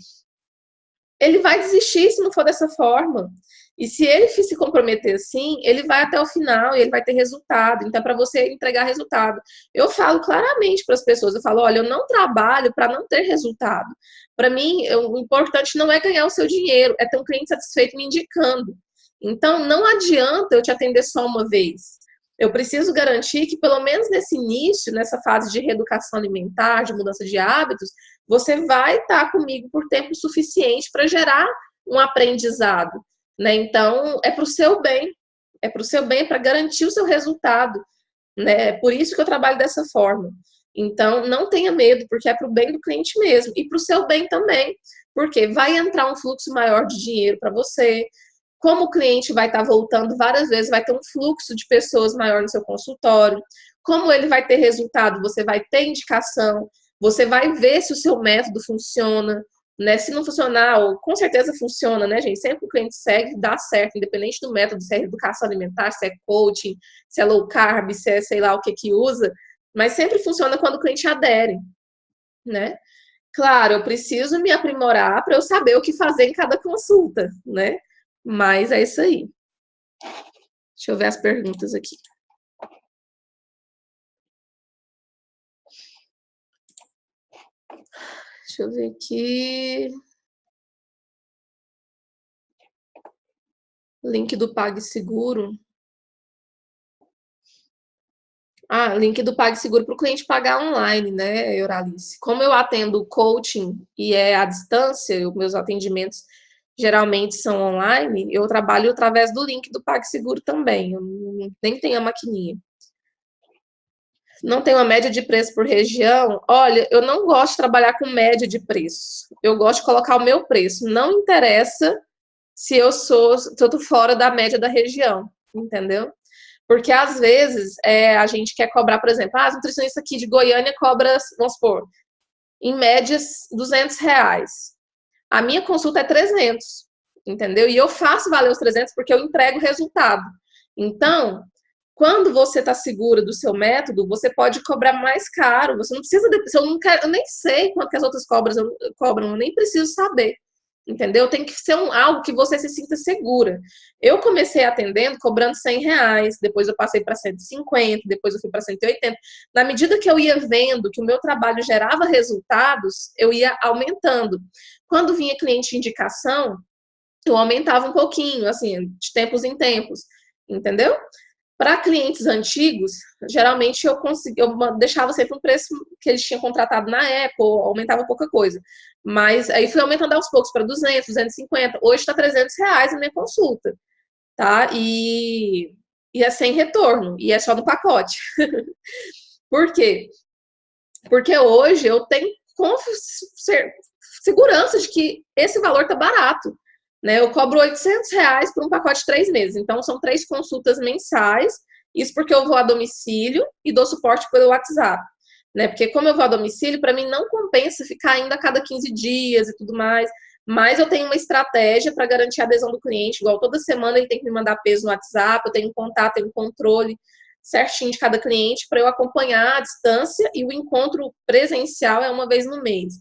Ele vai desistir se não for dessa forma. E se ele se comprometer assim, ele vai até o final e ele vai ter resultado. Então, para você entregar resultado, eu falo claramente para as pessoas, eu falo, olha, eu não trabalho para não ter resultado. Para mim, o importante não é ganhar o seu dinheiro, é ter um cliente satisfeito me indicando. Então, não adianta eu te atender só uma vez. Eu preciso garantir que, pelo menos nesse início, nessa fase de reeducação alimentar, de mudança de hábitos, você vai estar comigo por tempo suficiente para gerar um aprendizado. Né? Então, é para o seu bem, para garantir o seu resultado, né? Por isso que eu trabalho dessa forma. Então, não tenha medo, porque é para o bem do cliente mesmo, e para o seu bem também, porque vai entrar um fluxo maior de dinheiro para você, como o cliente vai estar voltando várias vezes, vai ter um fluxo de pessoas maior no seu consultório, como ele vai ter resultado, você vai ter indicação, você vai ver se o seu método funciona, né? Se não funcionar, com certeza funciona, né, gente? Sempre que o cliente segue, dá certo, independente do método, se é educação alimentar, se é coaching, se é low carb, se é sei lá o que usa, mas sempre funciona quando o cliente adere, né? Claro, eu preciso me aprimorar para eu saber o que fazer em cada consulta, né? Mas é isso aí. Deixa eu ver as perguntas aqui. Deixa eu ver aqui. Link do PagSeguro. Link do PagSeguro para o cliente pagar online, né, Euralice? Como eu atendo coaching e é à distância, os meus atendimentos geralmente são online, eu trabalho através do link do PagSeguro também. Eu nem tenho a maquininha. Não tem uma média de preço por região? Olha, eu não gosto de trabalhar com média de preço. Eu gosto de colocar o meu preço. Não interessa se eu tô fora da média da região, entendeu? Porque às vezes a gente quer cobrar, por exemplo, as nutricionistas aqui de Goiânia cobra, vamos supor, em média R$200. A minha consulta é 300, entendeu? E eu faço valer os 300 porque eu entrego o resultado. Então, quando você está segura do seu método, você pode cobrar mais caro. Você não precisa. Eu nem sei quanto que as outras cobram, eu nem preciso saber. Entendeu? Tem que ser algo que você se sinta segura. Eu comecei atendendo cobrando R$100, depois eu passei para 150, depois eu fui para 180. Na medida que eu ia vendo que o meu trabalho gerava resultados, eu ia aumentando. Quando vinha cliente de indicação, eu aumentava um pouquinho, assim, de tempos em tempos, entendeu? Para clientes antigos, geralmente eu deixava sempre um preço que eles tinham contratado na época, ou aumentava pouca coisa. Mas aí fui aumentando aos poucos para 200, 250. Hoje está R$300 a minha consulta, tá? E é sem retorno, e é só no pacote. Por quê? Porque hoje eu tenho segurança de que esse valor tá barato. Né, eu cobro R$800 por um pacote de 3 meses. Então, são 3 consultas mensais. Isso porque eu vou a domicílio e dou suporte pelo WhatsApp. Né? Porque como eu vou a domicílio, para mim não compensa ficar indo a cada 15 dias e tudo mais. Mas eu tenho uma estratégia para garantir a adesão do cliente. Igual toda semana ele tem que me mandar peso no WhatsApp, eu tenho contato, tenho controle certinho de cada cliente para eu acompanhar a distância, e o encontro presencial é uma vez no mês.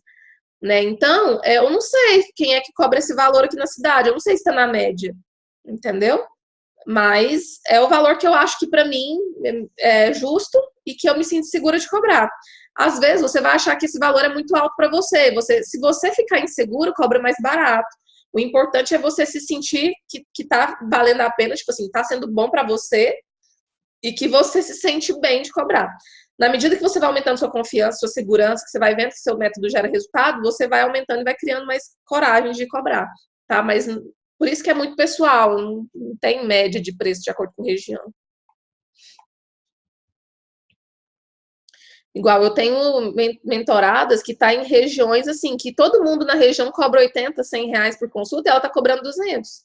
Né? Então, eu não sei quem é que cobra esse valor aqui na cidade, eu não sei se está na média, entendeu? Mas é o valor que eu acho que para mim é justo e que eu me sinto segura de cobrar. Às vezes você vai achar que esse valor é muito alto para você. Se você ficar inseguro, cobra mais barato. O importante é você se sentir que tá valendo a pena, tipo assim, tá sendo bom para você e que você se sente bem de cobrar. Na medida que você vai aumentando sua confiança, sua segurança, que você vai vendo que seu método gera resultado, você vai aumentando e vai criando mais coragem de cobrar, tá? Mas por isso que é muito pessoal, não tem média de preço de acordo com região. Igual eu tenho mentoradas que tá em regiões assim, que todo mundo na região cobra 80, 100 reais por consulta e ela tá cobrando 200.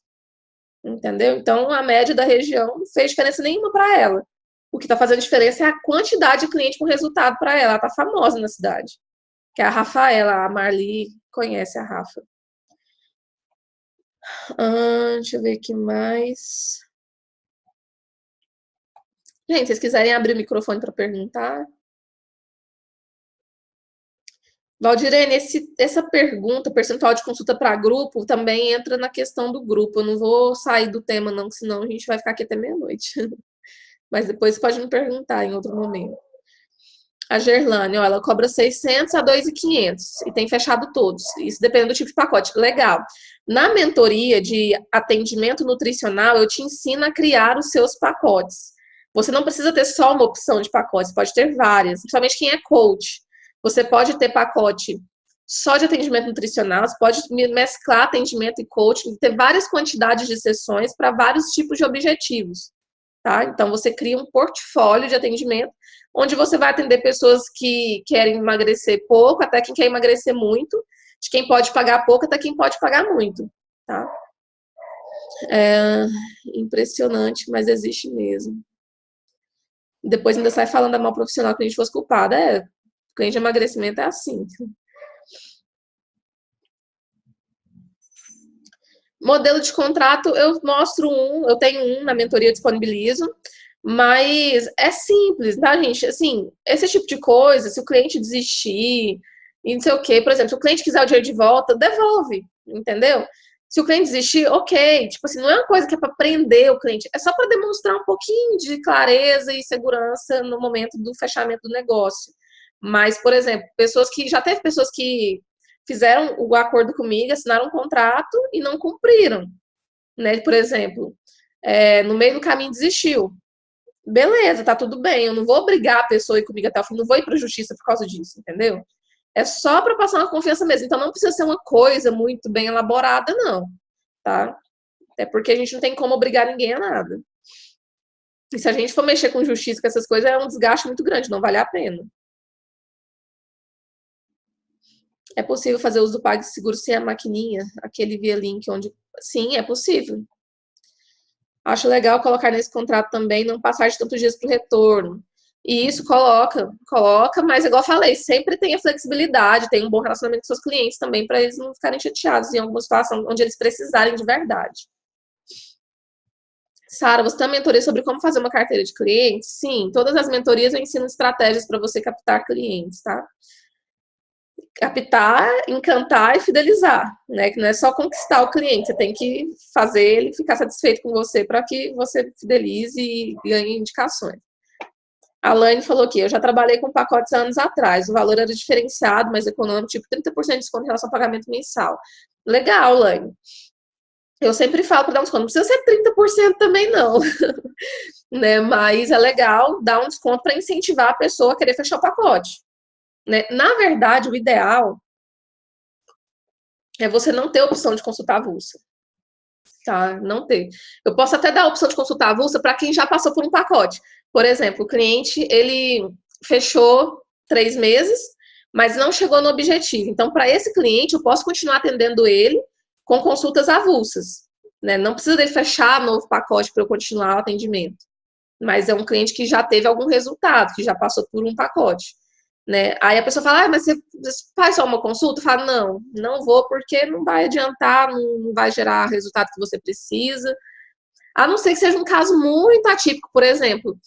Entendeu? Então a média da região não fez diferença nenhuma para ela. O que está fazendo diferença é a quantidade de cliente com resultado para ela. Ela está famosa na cidade. Que é a Rafaela, a Marli conhece a Rafa. Deixa eu ver aqui mais. Gente, se vocês quiserem abrir o microfone para perguntar. Valdirene, essa pergunta, percentual de consulta para grupo, também entra na questão do grupo. Eu não vou sair do tema, não, senão a gente vai ficar aqui até meia-noite. Mas depois você pode me perguntar em outro momento. A Gerlane, ó, ela cobra 600 a 2.500 e tem fechado todos. Isso depende do tipo de pacote. Legal. Na mentoria de atendimento nutricional, eu te ensino a criar os seus pacotes. Você não precisa ter só uma opção de pacote, você pode ter várias, principalmente quem é coach. Você pode ter pacote só de atendimento nutricional, você pode mesclar atendimento e coaching, ter várias quantidades de sessões para vários tipos de objetivos. Tá? Então, você cria um portfólio de atendimento, onde você vai atender pessoas que querem emagrecer pouco, até quem quer emagrecer muito, de quem pode pagar pouco até quem pode pagar muito. Tá? É impressionante, mas existe mesmo. Depois ainda sai falando da mal profissional que a gente fosse culpada. Cliente de emagrecimento é assim. Modelo de contrato, eu mostro eu tenho um na mentoria, eu disponibilizo, mas é simples, tá, gente? Assim, esse tipo de coisa, se o cliente desistir, e não sei o quê, por exemplo, se o cliente quiser o dinheiro de volta, devolve, entendeu? Se o cliente desistir, ok. Tipo assim, não é uma coisa que é para prender o cliente, é só para demonstrar um pouquinho de clareza e segurança no momento do fechamento do negócio. Mas, por exemplo, já teve pessoas que fizeram o acordo comigo, assinaram um contrato e não cumpriram, né? Por exemplo, no meio do caminho desistiu. Beleza, tá tudo bem, eu não vou obrigar a pessoa a ir comigo até o fim, não vou ir pra justiça por causa disso, entendeu? É só para passar uma confiança mesmo. Então não precisa ser uma coisa muito bem elaborada, não, tá? É porque a gente não tem como obrigar ninguém a nada. E se a gente for mexer com justiça, com essas coisas, é um desgaste muito grande, não vale a pena. É possível fazer uso do PagSeguro sem a maquininha? Aquele via link onde... Sim, é possível. Acho legal colocar nesse contrato também, não passar de tantos dias para o retorno. E isso coloca, mas igual eu falei, sempre tem a flexibilidade, tem um bom relacionamento com seus clientes também, para eles não ficarem chateados em alguma situação onde eles precisarem de verdade. Sara, você tem uma mentoria sobre como fazer uma carteira de clientes? Sim, todas as mentorias eu ensino estratégias para você captar clientes, tá? Captar, encantar e fidelizar, né? Que não é só conquistar o cliente, você tem que fazer ele ficar satisfeito com você para que você fidelize e ganhe indicações. A Laine falou aqui, eu já trabalhei com pacotes há anos atrás, o valor era diferenciado, mais econômico, tipo 30% de desconto em relação ao pagamento mensal. Legal, Laine. Eu sempre falo para dar um desconto, não precisa ser 30% também não, né? Mas é legal dar um desconto para incentivar a pessoa a querer fechar o pacote. Né? Na verdade, o ideal é você não ter opção de consulta avulsa. Tá? Não ter. Eu posso até dar a opção de consulta avulsa para quem já passou por um pacote. Por exemplo, o cliente, ele fechou 3 meses, mas não chegou no objetivo. Então, para esse cliente, eu posso continuar atendendo ele com consultas avulsas. Né? Não precisa dele fechar novo pacote para eu continuar o atendimento. Mas é um cliente que já teve algum resultado, que já passou por um pacote. Né? Aí a pessoa fala, mas você faz só uma consulta? Eu falo, não vou porque não vai adiantar, não vai gerar o resultado que você precisa. A não ser que seja um caso muito atípico, por exemplo,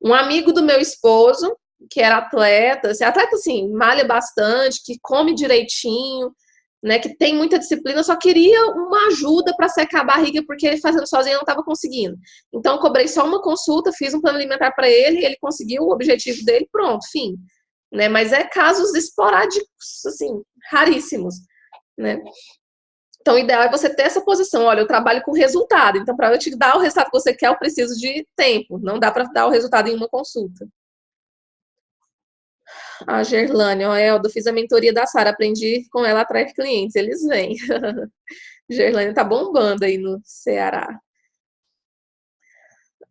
um amigo do meu esposo, que era atleta assim, malha bastante, que come direitinho, né, que tem muita disciplina, só queria uma ajuda para secar a barriga, porque ele fazendo sozinho não estava conseguindo. Então, eu cobrei só uma consulta, fiz um plano alimentar para ele, ele conseguiu o objetivo dele, pronto, fim. Né? Mas é casos esporádicos, assim, raríssimos, né? Então, o ideal é você ter essa posição. Olha, eu trabalho com resultado. Então, para eu te dar o resultado que você quer, eu preciso de tempo. Não dá para dar o resultado em uma consulta. A Gerlane, ó, Elda, fiz a mentoria da Sara, aprendi com ela a atrair clientes. Eles vêm. Gerlane tá bombando aí no Ceará.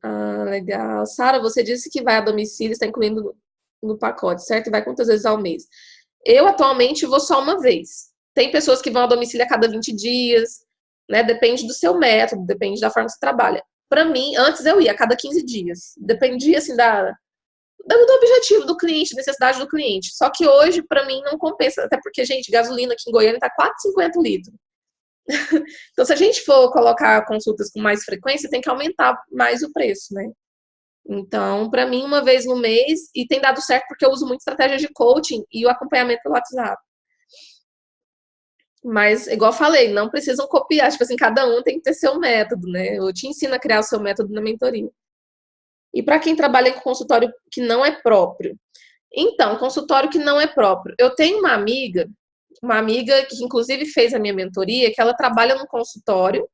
Ah, legal. Sara, você disse que vai a domicílio, está incluindo no pacote, certo? E vai quantas vezes ao mês? Eu, atualmente, vou só uma vez. Tem pessoas que vão a domicílio a cada 20 dias, né? Depende do seu método, depende da forma que você trabalha. Para mim, antes eu ia a cada 15 dias. Dependia, assim, do objetivo do cliente, necessidade do cliente. Só que hoje, para mim, não compensa. Até porque, gente, gasolina aqui em Goiânia tá 4,50 litros. Então, se a gente for colocar consultas com mais frequência, tem que aumentar mais o preço, né? Então, para mim, uma vez no mês, e tem dado certo porque eu uso muito estratégia de coaching e o acompanhamento pelo WhatsApp. Mas, igual eu falei, não precisam copiar, tipo assim, cada um tem que ter seu método, né? Eu te ensino a criar o seu método na mentoria. E para quem trabalha com consultório que não é próprio? Então, consultório que não é próprio. Eu tenho uma amiga que inclusive fez a minha mentoria, que ela trabalha num consultório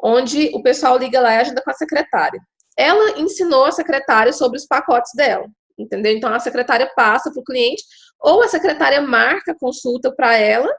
onde o pessoal liga lá e agenda com a secretária. Ela ensinou a secretária sobre os pacotes dela, entendeu? Então a secretária passa para o cliente, ou a secretária marca a consulta para ela,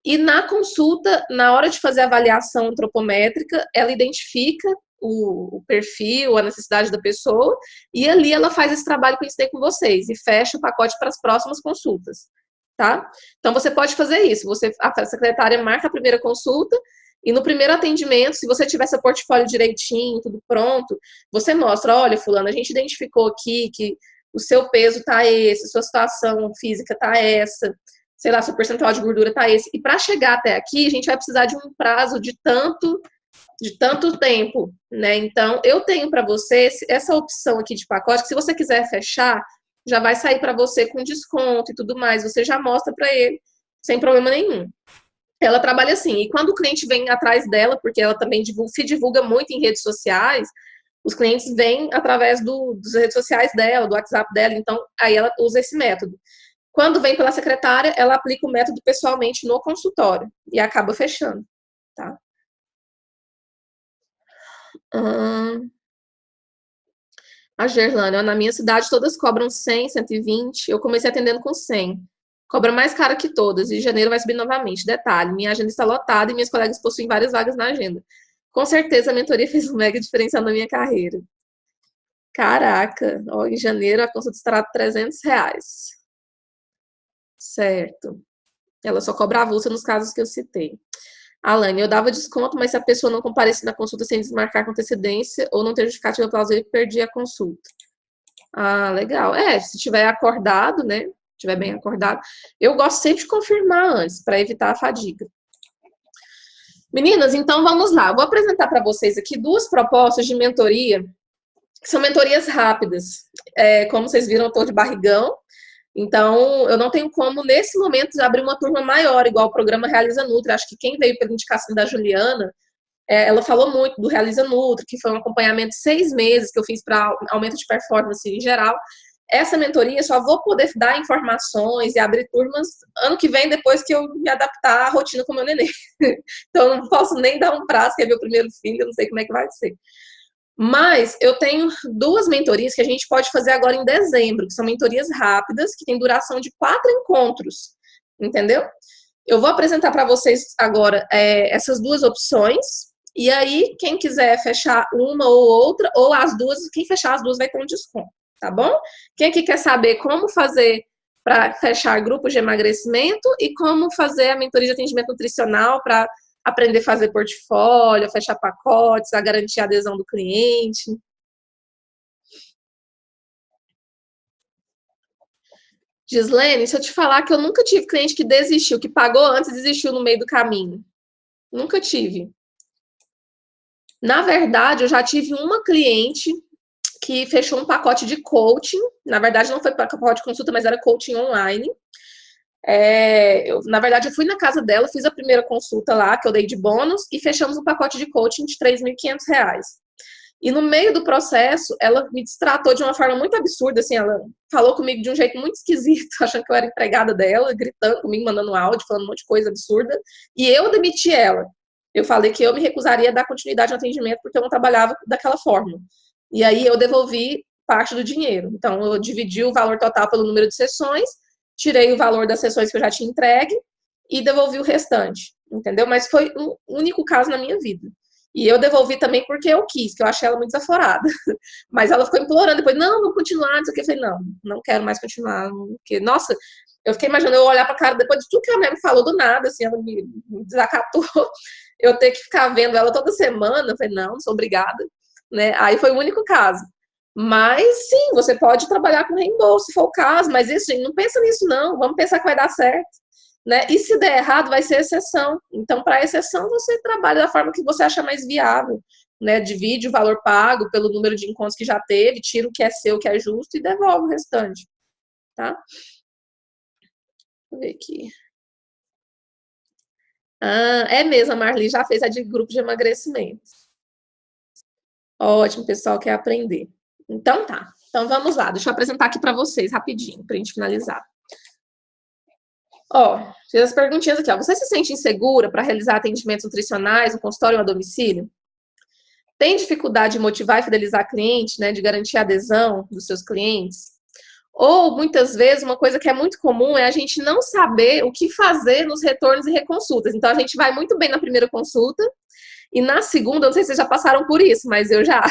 e na consulta, na hora de fazer a avaliação antropométrica, ela identifica o perfil, a necessidade da pessoa, e ali ela faz esse trabalho que eu ensinei com vocês, e fecha o pacote para as próximas consultas, tá? Então você pode fazer isso, a secretária marca a primeira consulta, e no primeiro atendimento, se você tiver seu portfólio direitinho, tudo pronto, você mostra, olha, fulano, a gente identificou aqui que o seu peso tá esse, sua situação física tá essa, sei lá, seu percentual de gordura tá esse. E para chegar até aqui, a gente vai precisar de um prazo de tanto tempo, né? Então, eu tenho para você essa opção aqui de pacote, que se você quiser fechar, já vai sair para você com desconto e tudo mais. Você já mostra para ele, sem problema nenhum. Ela trabalha assim, e quando o cliente vem atrás dela, porque ela também se divulga muito em redes sociais, os clientes vêm através das redes sociais dela, do WhatsApp dela, então aí ela usa esse método. Quando vem pela secretária, ela aplica o método pessoalmente no consultório e acaba fechando, tá? A Gerlane, na minha cidade todas cobram 100, 120, eu comecei atendendo com 100. Cobra mais cara que todas, e em janeiro vai subir novamente. Detalhe, minha agenda está lotada e minhas colegas possuem várias vagas na agenda. Com certeza a mentoria fez um mega diferencial na minha carreira. Caraca, ó, em janeiro a consulta estará R$ 300. Certo. Ela só cobra avulsa nos casos que eu citei. Alane, eu dava desconto, mas se a pessoa não comparecer na consulta sem desmarcar com antecedência ou não ter justificativa plausível, perdi a consulta. Ah, legal. Se tiver acordado, né? Estiver bem acordado, eu gosto sempre de confirmar antes, para evitar a fadiga. Meninas, então vamos lá. Eu vou apresentar para vocês aqui duas propostas de mentoria, que são mentorias rápidas. Como vocês viram, eu estou de barrigão, então eu não tenho como, nesse momento, abrir uma turma maior, igual o programa Realiza Nutri. Acho que quem veio pela indicação da Juliana, ela falou muito do Realiza Nutri, que foi um acompanhamento de 6 meses que eu fiz para aumento de performance em geral. Essa mentoria só vou poder dar informações e abrir turmas ano que vem, depois que eu me adaptar à rotina com o meu neném. Então, eu não posso nem dar um prazo, que é meu primeiro filho, eu não sei como é que vai ser. Mas eu tenho duas mentorias que a gente pode fazer agora em dezembro, que são mentorias rápidas, que tem duração de 4 encontros, entendeu? Eu vou apresentar para vocês agora essas duas opções, e aí quem quiser fechar uma ou outra, ou as duas, quem fechar as duas vai ter um desconto. Tá bom? Quem aqui quer saber como fazer para fechar grupos de emagrecimento e como fazer a mentoria de atendimento nutricional para aprender a fazer portfólio, fechar pacotes, a garantir a adesão do cliente? Gislene, se eu te falar que eu nunca tive cliente que desistiu, que pagou antes e desistiu no meio do caminho. Nunca tive. Na verdade, eu já tive uma cliente que fechou um pacote de coaching. Na verdade, não foi pacote de consulta, mas era coaching online. Na verdade, eu fui na casa dela, fiz a primeira consulta lá, que eu dei de bônus, e fechamos um pacote de coaching de R$ 3.500. E no meio do processo, ela me destratou de uma forma muito absurda, assim, ela falou comigo de um jeito muito esquisito, achando que eu era empregada dela, gritando comigo, mandando áudio, falando um monte de coisa absurda, e eu demiti ela. Eu falei que eu me recusaria a dar continuidade ao atendimento porque eu não trabalhava daquela forma. E aí eu devolvi parte do dinheiro. Então, eu dividi o valor total pelo número de sessões, tirei o valor das sessões que eu já tinha entregue e devolvi o restante, entendeu? Mas foi um único caso na minha vida. E eu devolvi também porque eu quis, que eu achei ela muito desaforada. Mas ela ficou implorando depois, não, vou continuar, não sei o que. Eu falei, não quero mais continuar. Porque, nossa, eu fiquei imaginando eu olhar pra cara depois de tudo que a mulher me falou do nada, assim, ela me desacatou. Eu ter que ficar vendo ela toda semana. Eu falei, não sou obrigada. Né? Aí foi o único caso. Mas sim, você pode trabalhar com reembolso, se for o caso, mas isso, gente, não pensa nisso não, vamos pensar que vai dar certo. né? E se der errado, vai ser exceção. Então, para exceção, você trabalha da forma que você acha mais viável, né? Divide o valor pago pelo número de encontros que já teve, tira o que é seu, o que é justo e devolve o restante, tá? Deixa eu ver aqui. Ah, é mesmo, a Marli já fez a de grupo de emagrecimento. Ótimo, pessoal quer aprender. Então tá. Então vamos lá, deixa eu apresentar aqui para vocês rapidinho, para a gente finalizar. Ó, fiz as perguntinhas aqui, ó. Você se sente insegura para realizar atendimentos nutricionais no consultório ou a domicílio? Tem dificuldade de motivar e fidelizar cliente, né, de garantir a adesão dos seus clientes? Ou, muitas vezes, uma coisa que é muito comum é a gente não saber o que fazer nos retornos e reconsultas. Então, a gente vai muito bem na primeira consulta e na segunda, não sei se vocês já passaram por isso, mas eu já.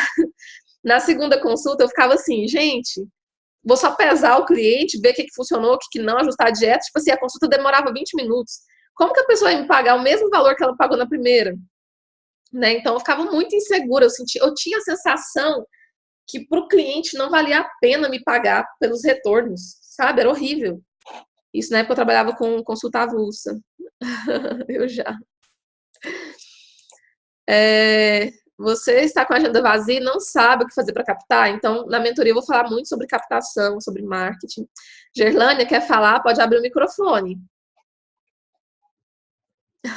Na segunda consulta, eu ficava assim, gente, vou só pesar o cliente, ver o que funcionou, o que não, ajustar a dieta. Tipo assim, a consulta demorava 20 minutos. Como que a pessoa ia me pagar o mesmo valor que ela pagou na primeira? Né? Então, eu ficava muito insegura. Eu tinha a sensação que para o cliente não valia a pena me pagar pelos retornos, sabe? Era horrível. Isso na época eu trabalhava com consulta avulsa. Eu já. Você está com a agenda vazia e não sabe o que fazer para captar? Então, na mentoria eu vou falar muito sobre captação, sobre marketing. Gerlânia, quer falar? Pode abrir o microfone.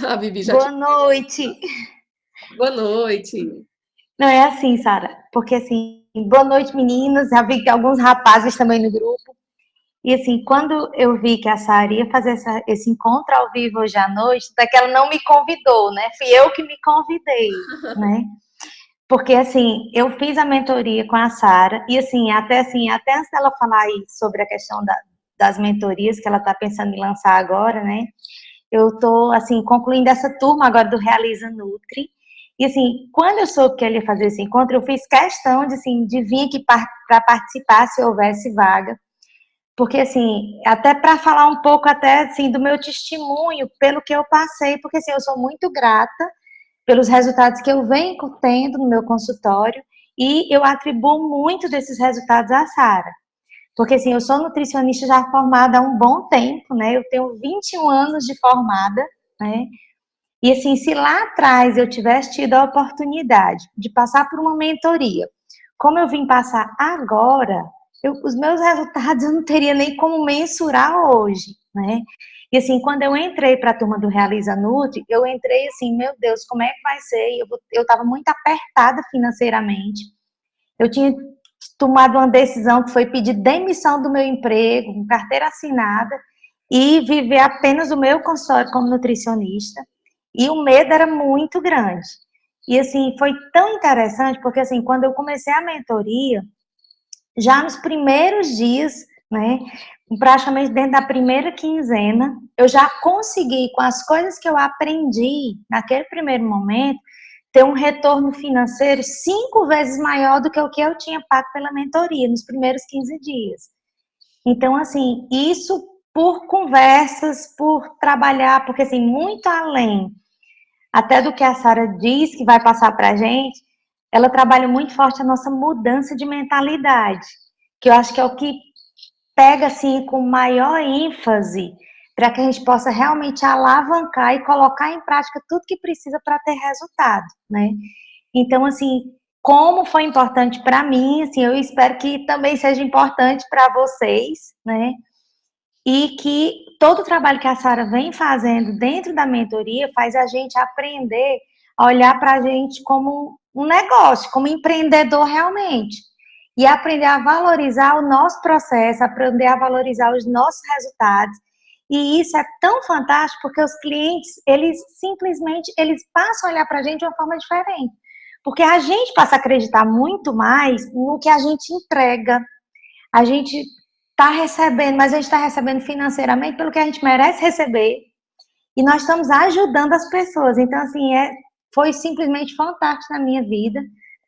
A Bibi já Boa noite. Boa noite. Não, é assim, Sara, porque assim, boa noite, meninos. Já vi que alguns rapazes também no grupo. E assim, quando eu vi que a Sara ia fazer esse encontro ao vivo hoje à noite, até que ela não me convidou, né? Fui eu que me convidei, né? Porque assim, eu fiz a mentoria com a Sara e até antes dela falar aí sobre a questão das mentorias que ela está pensando em lançar agora, né? Eu tô assim concluindo essa turma agora do Realiza Nutri. E assim, quando eu soube que ele ia fazer esse encontro, eu fiz questão de vir aqui para participar se houvesse vaga. Porque assim, até para falar um pouco até assim do meu testemunho, pelo que eu passei, porque assim, eu sou muito grata pelos resultados que eu venho tendo no meu consultório e eu atribuo muito desses resultados à Sara. Porque assim, eu sou nutricionista já formada há um bom tempo, né? Eu tenho 21 anos de formada, né? E assim, se lá atrás eu tivesse tido a oportunidade de passar por uma mentoria, como eu vim passar agora, os meus resultados eu não teria nem como mensurar hoje, né? E assim, quando eu entrei para a turma do Realiza Nutri, eu entrei assim, meu Deus, como é que vai ser? Eu estava muito apertada financeiramente. Eu tinha tomado uma decisão que foi pedir demissão do meu emprego, com carteira assinada, e viver apenas o meu consultório como nutricionista. E o medo era muito grande. E assim, foi tão interessante, porque assim, quando eu comecei a mentoria, já nos primeiros dias, né, praticamente dentro da primeira quinzena, eu já consegui, com as coisas que eu aprendi naquele primeiro momento, ter um retorno financeiro 5 vezes maior do que o que eu tinha pago pela mentoria nos primeiros 15 dias. Então, assim, isso por conversas, por trabalhar, porque assim, muito além até do que a Sara diz que vai passar para a gente, ela trabalha muito forte a nossa mudança de mentalidade, que eu acho que é o que pega assim com maior ênfase para que a gente possa realmente alavancar e colocar em prática tudo que precisa para ter resultado, né? Então, assim, como foi importante para mim, assim, eu espero que também seja importante para vocês, né? E que todo o trabalho que a Sara vem fazendo dentro da mentoria faz a gente aprender a olhar para a gente como um negócio, como empreendedor realmente. E aprender a valorizar o nosso processo, aprender a valorizar os nossos resultados. E isso é tão fantástico porque os clientes, eles simplesmente, eles passam a olhar para a gente de uma forma diferente. Porque a gente passa a acreditar muito mais no que a gente entrega. A gente está recebendo, mas a gente está recebendo financeiramente pelo que a gente merece receber. E nós estamos ajudando as pessoas. Então, assim, foi simplesmente fantástico na minha vida.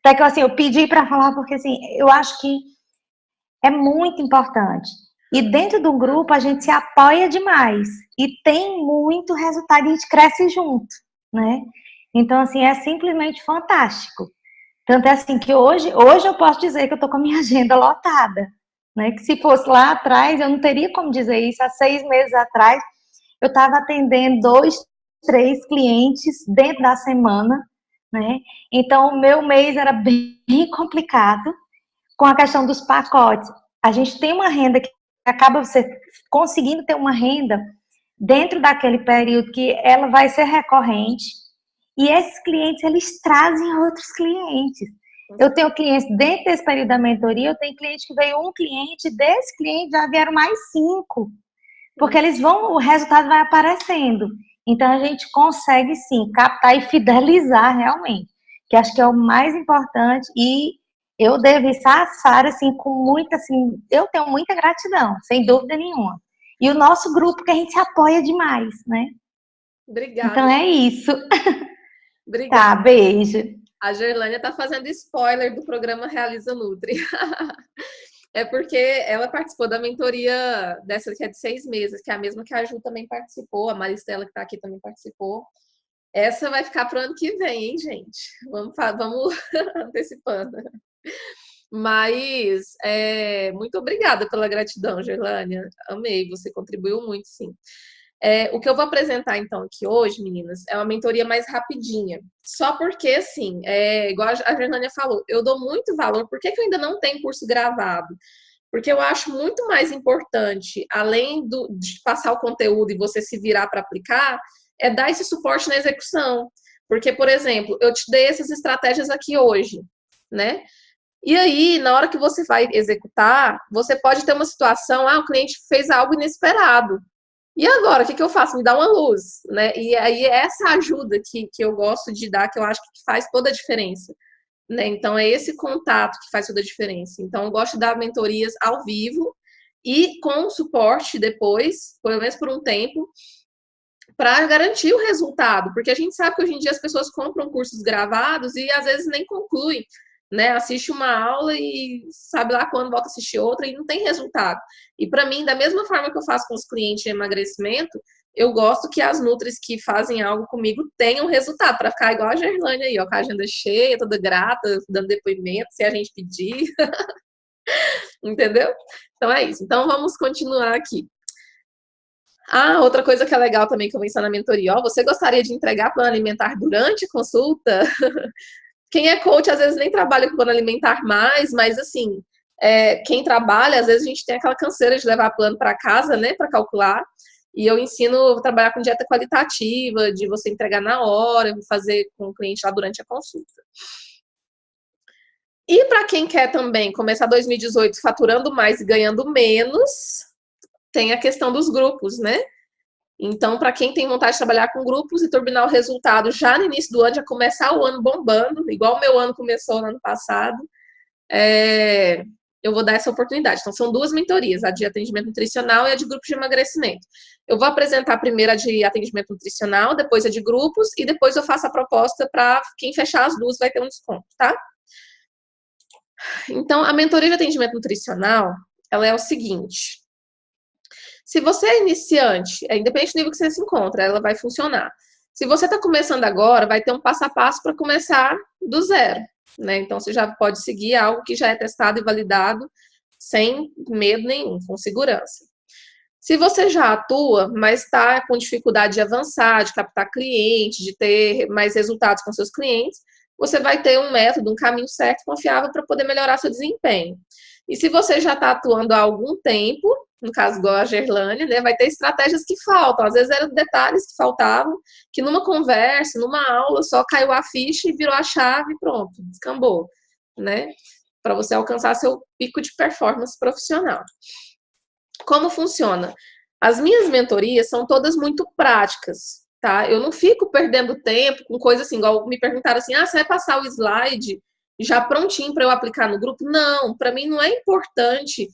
Até que, assim, eu pedi para falar porque, assim, eu acho que é muito importante. E dentro do grupo a gente se apoia demais. E tem muito resultado e a gente cresce junto, né? Então, assim, é simplesmente fantástico. Tanto é assim que hoje eu posso dizer que eu estou com a minha agenda lotada. Né? Que se fosse lá atrás, eu não teria como dizer isso. Há 6 meses atrás, eu estava atendendo 2, 3 clientes dentro da semana, né? Então, o meu mês era bem complicado com a questão dos pacotes. A gente tem uma renda que acaba você conseguindo ter uma renda dentro daquele período que ela vai ser recorrente, e esses clientes, eles trazem outros clientes. Eu tenho clientes dentro desse período da mentoria, eu tenho cliente que veio um cliente, desse cliente já vieram mais 5, porque eles vão, o resultado vai aparecendo. Então, a gente consegue, sim, captar e fidelizar realmente, que acho que é o mais importante, e eu devo estar, Sara, assim, com muita, assim, eu tenho muita gratidão, sem dúvida nenhuma. E o nosso grupo que a gente se apoia demais, né? Obrigada. Então é isso. Obrigada. Tá, beijo. A Gerlânia tá fazendo spoiler do programa Realiza Nutri. É porque ela participou da mentoria dessa que é de 6 meses, que é a mesma que a Ju também participou, a Maristela que tá aqui também participou. Essa vai ficar pro ano que vem, hein, gente? Vamos antecipando. Mas muito obrigada pela gratidão, Gerlânia. Amei, você contribuiu muito, sim. O que eu vou apresentar, então, aqui hoje, meninas, é uma mentoria mais rapidinha. Só porque, assim, igual a Gerlânia falou, eu dou muito valor. Por que eu ainda não tenho curso gravado? Porque eu acho muito mais importante, além de passar o conteúdo e você se virar para aplicar, é dar esse suporte na execução. Porque, por exemplo, eu te dei essas estratégias aqui hoje, né? E aí, na hora que você vai executar, você pode ter uma situação, o cliente fez algo inesperado. E agora, o que eu faço? Me dá uma luz, né? E aí, essa ajuda que eu gosto de dar, que eu acho que faz toda a diferença, né? Então, é esse contato que faz toda a diferença. Então, eu gosto de dar mentorias ao vivo e com suporte depois, pelo menos por um tempo, para garantir o resultado. Porque a gente sabe que hoje em dia as pessoas compram cursos gravados e às vezes nem concluem, né? Assiste uma aula e sabe lá quando volta a assistir outra e não tem resultado. E para mim, da mesma forma que eu faço com os clientes de emagrecimento, eu gosto que as nutris que fazem algo comigo tenham resultado, para ficar igual a Gerlânia aí, ó, com a agenda cheia, toda grata, dando depoimento, se a gente pedir. Entendeu? Então é isso. Então vamos continuar aqui. Outra coisa que é legal também que eu vou ensinar na mentoria, você gostaria de entregar plano alimentar durante a consulta? Quem é coach, às vezes, nem trabalha com plano alimentar mais, mas, assim, quem trabalha, às vezes, a gente tem aquela canseira de levar plano para casa, né, para calcular. E eu ensino a trabalhar com dieta qualitativa, de você entregar na hora, fazer com o cliente lá durante a consulta. E para quem quer também começar 2018 faturando mais e ganhando menos, tem a questão dos grupos, né? Então, para quem tem vontade de trabalhar com grupos e turbinar o resultado já no início do ano, já começar o ano bombando, igual o meu ano começou no ano passado, eu vou dar essa oportunidade. Então, são 2 mentorias, a de atendimento nutricional e a de grupos de emagrecimento. Eu vou apresentar primeiro a de atendimento nutricional, depois a de grupos, e depois eu faço a proposta para quem fechar as 2 vai ter um desconto, tá? Então, a mentoria de atendimento nutricional, ela é o seguinte: se você é iniciante, independente do nível que você se encontra, ela vai funcionar. Se você está começando agora, vai ter um passo a passo para começar do zero, né? Então, você já pode seguir algo que já é testado e validado sem medo nenhum, com segurança. Se você já atua, mas está com dificuldade de avançar, de captar cliente, de ter mais resultados com seus clientes, você vai ter um método, um caminho certo, confiável para poder melhorar seu desempenho. E se você já está atuando há algum tempo, no caso igual a Gerlânia, né, vai ter estratégias que faltam. Às vezes eram detalhes que faltavam, que numa conversa, numa aula, só caiu a ficha e virou a chave e pronto, descambou, né? Para você alcançar seu pico de performance profissional. Como funciona? As minhas mentorias são todas muito práticas, tá? Eu não fico perdendo tempo com coisa assim, igual me perguntaram assim, você vai passar o slide já prontinho para eu aplicar no grupo? Não, para mim não é importante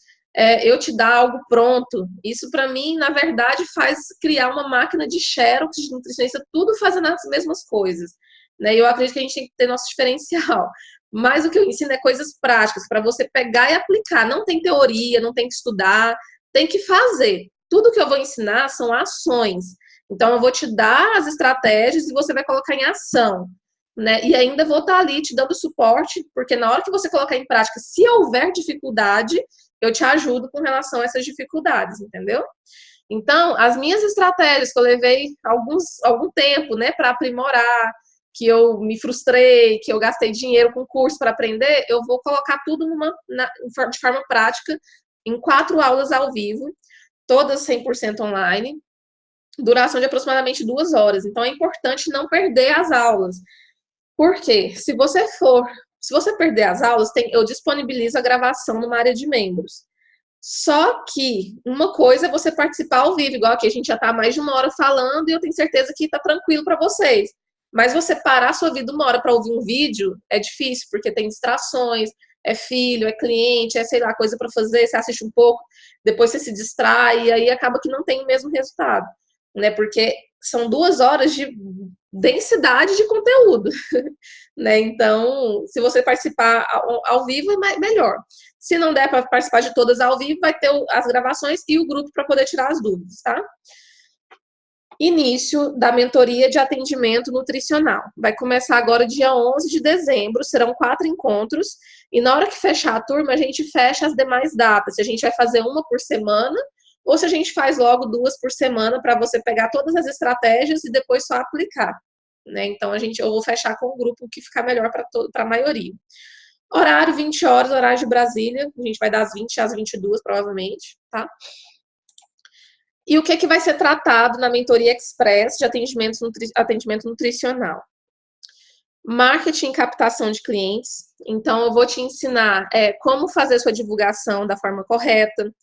eu te dar algo pronto. Isso para mim, na verdade, faz criar uma máquina de xerox, de nutricionista, tudo fazendo as mesmas coisas, né? Eu acredito que a gente tem que ter nosso diferencial. Mas o que eu ensino é coisas práticas, para você pegar e aplicar. Não tem teoria, não tem que estudar, tem que fazer. Tudo que eu vou ensinar são ações. Então, eu vou te dar as estratégias e você vai colocar em ação, né? E ainda vou estar ali te dando suporte, porque na hora que você colocar em prática, se houver dificuldade, eu te ajudo com relação a essas dificuldades, entendeu? Então, as minhas estratégias que eu levei algum tempo, né, para aprimorar, que eu me frustrei, que eu gastei dinheiro com curso para aprender, eu vou colocar tudo de forma prática em 4 aulas ao vivo, todas 100% online, duração de aproximadamente 2 horas. Então, é importante não perder as aulas. Por quê? Se você perder as aulas, eu disponibilizo a gravação numa área de membros. Só que uma coisa é você participar ao vivo, igual aqui a gente já está mais de 1 hora falando e eu tenho certeza que está tranquilo para vocês. Mas você parar a sua vida 1 hora para ouvir um vídeo é difícil, porque tem distrações, é filho, é cliente, é sei lá, coisa para fazer, você assiste um pouco, depois você se distrai e aí acaba que não tem o mesmo resultado, né? Porque são 2 horas de densidade de conteúdo, né? Então, se você participar ao vivo, é melhor. Se não der para participar de todas ao vivo, vai ter as gravações e o grupo para poder tirar as dúvidas, tá? Início da mentoria de atendimento nutricional. Vai começar agora dia 11 de dezembro, serão 4 encontros, e na hora que fechar a turma, a gente fecha as demais datas, se a gente vai fazer uma por semana, ou se a gente faz logo 2 por semana para você pegar todas as estratégias e depois só aplicar, né? Então, eu vou fechar com o grupo que ficar melhor para a maioria. Horário, 20 horas, horário de Brasília, a gente vai das 20 às 22, provavelmente, tá? E o que vai ser tratado na mentoria express de atendimento nutricional? Marketing e captação de clientes. Então, eu vou te ensinar como fazer sua divulgação da forma correta,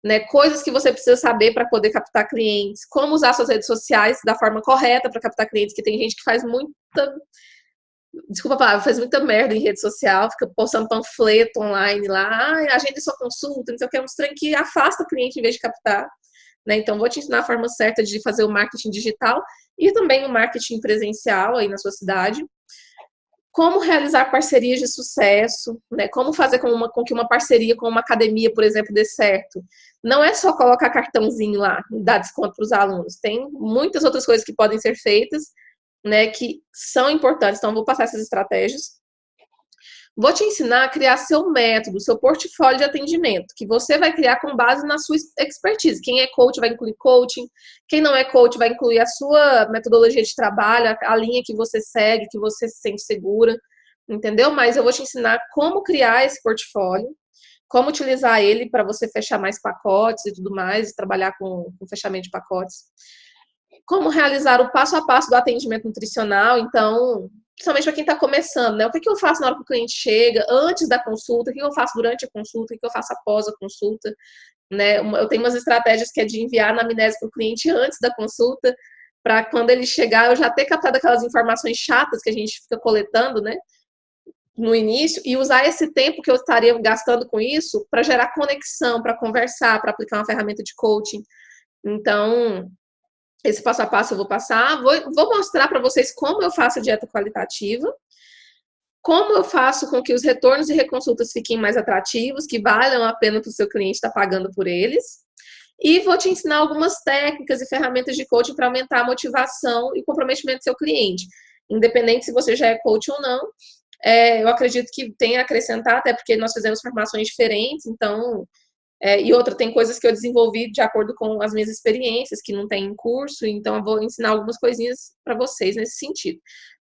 né? Coisas que você precisa saber para poder captar clientes, como usar suas redes sociais da forma correta para captar clientes, que tem gente que faz desculpa a palavra, faz muita merda em rede social, fica postando panfleto online lá, agende sua consulta, não sei o que, é um trem que afasta o cliente em vez de captar. Né? Então, vou te ensinar a forma certa de fazer o marketing digital e também o marketing presencial aí na sua cidade. Como realizar parcerias de sucesso, né? Como fazer com que uma parceria com uma academia, por exemplo, dê certo. Não é só colocar cartãozinho lá e dar desconto para os alunos. Tem muitas outras coisas que podem ser feitas, né, que são importantes. Então, vou passar essas estratégias. Vou te ensinar a criar seu método, seu portfólio de atendimento, que você vai criar com base na sua expertise. Quem é coach vai incluir coaching, quem não é coach vai incluir a sua metodologia de trabalho, a linha que você segue, que você se sente segura, entendeu? Mas eu vou te ensinar como criar esse portfólio, como utilizar ele para você fechar mais pacotes e tudo mais, trabalhar com fechamento de pacotes. Como realizar o passo a passo do atendimento nutricional, então, principalmente para quem está começando, né? O que eu faço na hora que o cliente chega, antes da consulta, o que eu faço durante a consulta, o que eu faço após a consulta, né? Eu tenho umas estratégias que é de enviar a anamnese para o cliente antes da consulta, para quando ele chegar, eu já ter captado aquelas informações chatas que a gente fica coletando, né? No início, e usar esse tempo que eu estaria gastando com isso para gerar conexão, para conversar, para aplicar uma ferramenta de coaching. Então, esse passo a passo eu vou passar. Vou mostrar para vocês como eu faço a dieta qualitativa, como eu faço com que os retornos e reconsultas fiquem mais atrativos, que valham a pena para o seu cliente estar pagando por eles. E vou te ensinar algumas técnicas e ferramentas de coaching para aumentar a motivação e comprometimento do seu cliente. Independente se você já é coach ou não, eu acredito que tem a acrescentar, até porque nós fizemos formações diferentes, então... e outra, tem coisas que eu desenvolvi de acordo com as minhas experiências, que não tem em curso, então eu vou ensinar algumas coisinhas para vocês nesse sentido.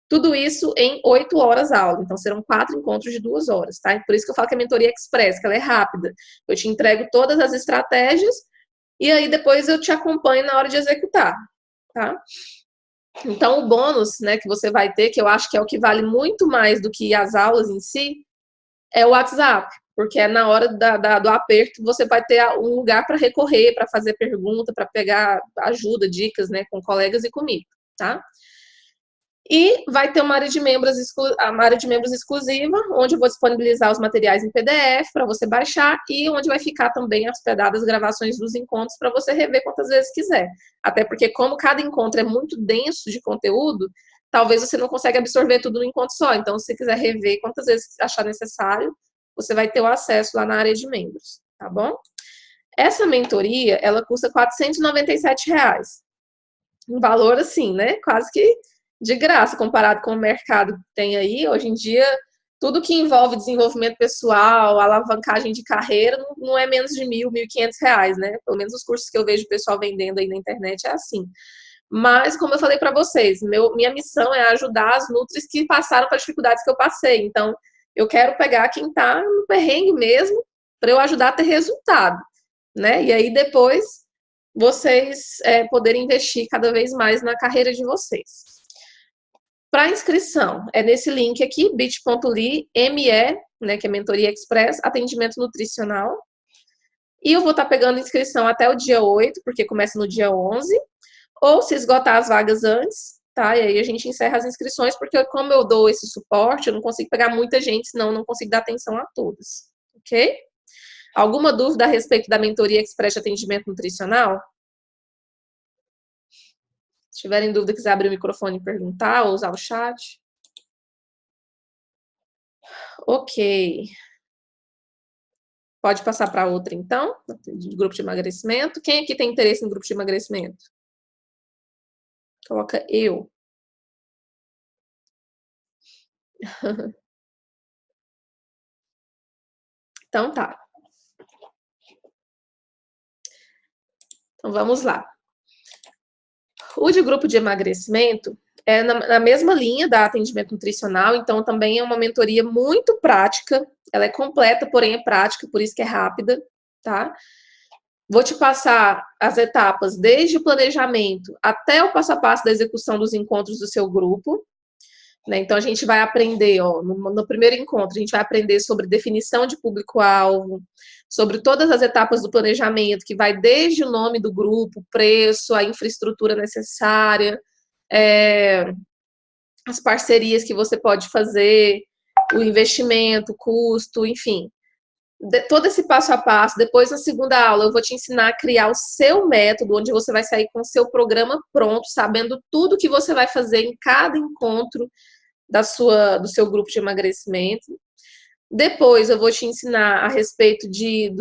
Tudo isso em 8 horas aula, então serão 4 encontros de 2 horas, tá? Por isso que eu falo que a mentoria express, que ela é rápida. Eu te entrego todas as estratégias e aí depois eu te acompanho na hora de executar, tá? Então o bônus, né, que você vai ter, que eu acho que é o que vale muito mais do que as aulas em si, é o WhatsApp. Porque é na hora do aperto você vai ter um lugar para recorrer, para fazer pergunta, para pegar ajuda, dicas, né, com colegas e comigo, tá? E vai ter uma área de membros exclusiva, onde eu vou disponibilizar os materiais em PDF para você baixar e onde vai ficar também hospedadas as gravações dos encontros para você rever quantas vezes quiser. Até porque como cada encontro é muito denso de conteúdo, talvez você não consiga absorver tudo no encontro só. Então, se você quiser rever quantas vezes achar necessário, você vai ter o acesso lá na área de membros, tá bom? Essa mentoria, ela custa R$497. Um valor assim, né? Quase que de graça, comparado com o mercado que tem aí. Hoje em dia, tudo que envolve desenvolvimento pessoal, alavancagem de carreira, não é menos de R$ 1.000, R$ 1.500, né? Pelo menos os cursos que eu vejo o pessoal vendendo aí na internet é assim. Mas, como eu falei para vocês, minha missão é ajudar as nutris que passaram pelas dificuldades que eu passei. Então, eu quero pegar quem está no perrengue mesmo, para eu ajudar a ter resultado, né? E aí, depois, vocês poderem investir cada vez mais na carreira de vocês. Para inscrição, é nesse link aqui, bit.ly, ME, né, que é Mentoria Express, atendimento nutricional. E eu vou estar pegando inscrição até o dia 8, porque começa no dia 11. Ou se esgotar as vagas antes, tá? E aí a gente encerra as inscrições, porque como eu dou esse suporte, eu não consigo pegar muita gente, senão eu não consigo dar atenção a todas, ok? Alguma dúvida a respeito da Mentoria Express de atendimento nutricional? Se tiverem dúvida, quiser abrir o microfone e perguntar, ou usar o chat. Ok. Pode passar para outra, então, de grupo de emagrecimento. Quem aqui tem interesse em grupo de emagrecimento? Coloca eu. Então tá. Então vamos lá. O de grupo de emagrecimento é na mesma linha da atendimento nutricional, então também é uma mentoria muito prática. Ela é completa, porém é prática, por isso que é rápida, tá? Vou te passar as etapas desde o planejamento até o passo a passo da execução dos encontros do seu grupo, né? Então, a gente vai aprender, ó, no primeiro encontro, a gente vai aprender sobre definição de público-alvo, sobre todas as etapas do planejamento, que vai desde o nome do grupo, preço, a infraestrutura necessária, as parcerias que você pode fazer, o investimento, o custo, enfim. Todo esse passo a passo. Depois, na segunda aula, eu vou te ensinar a criar o seu método, onde você vai sair com o seu programa pronto, sabendo tudo que você vai fazer em cada encontro do seu grupo de emagrecimento. Depois, eu vou te ensinar a respeito de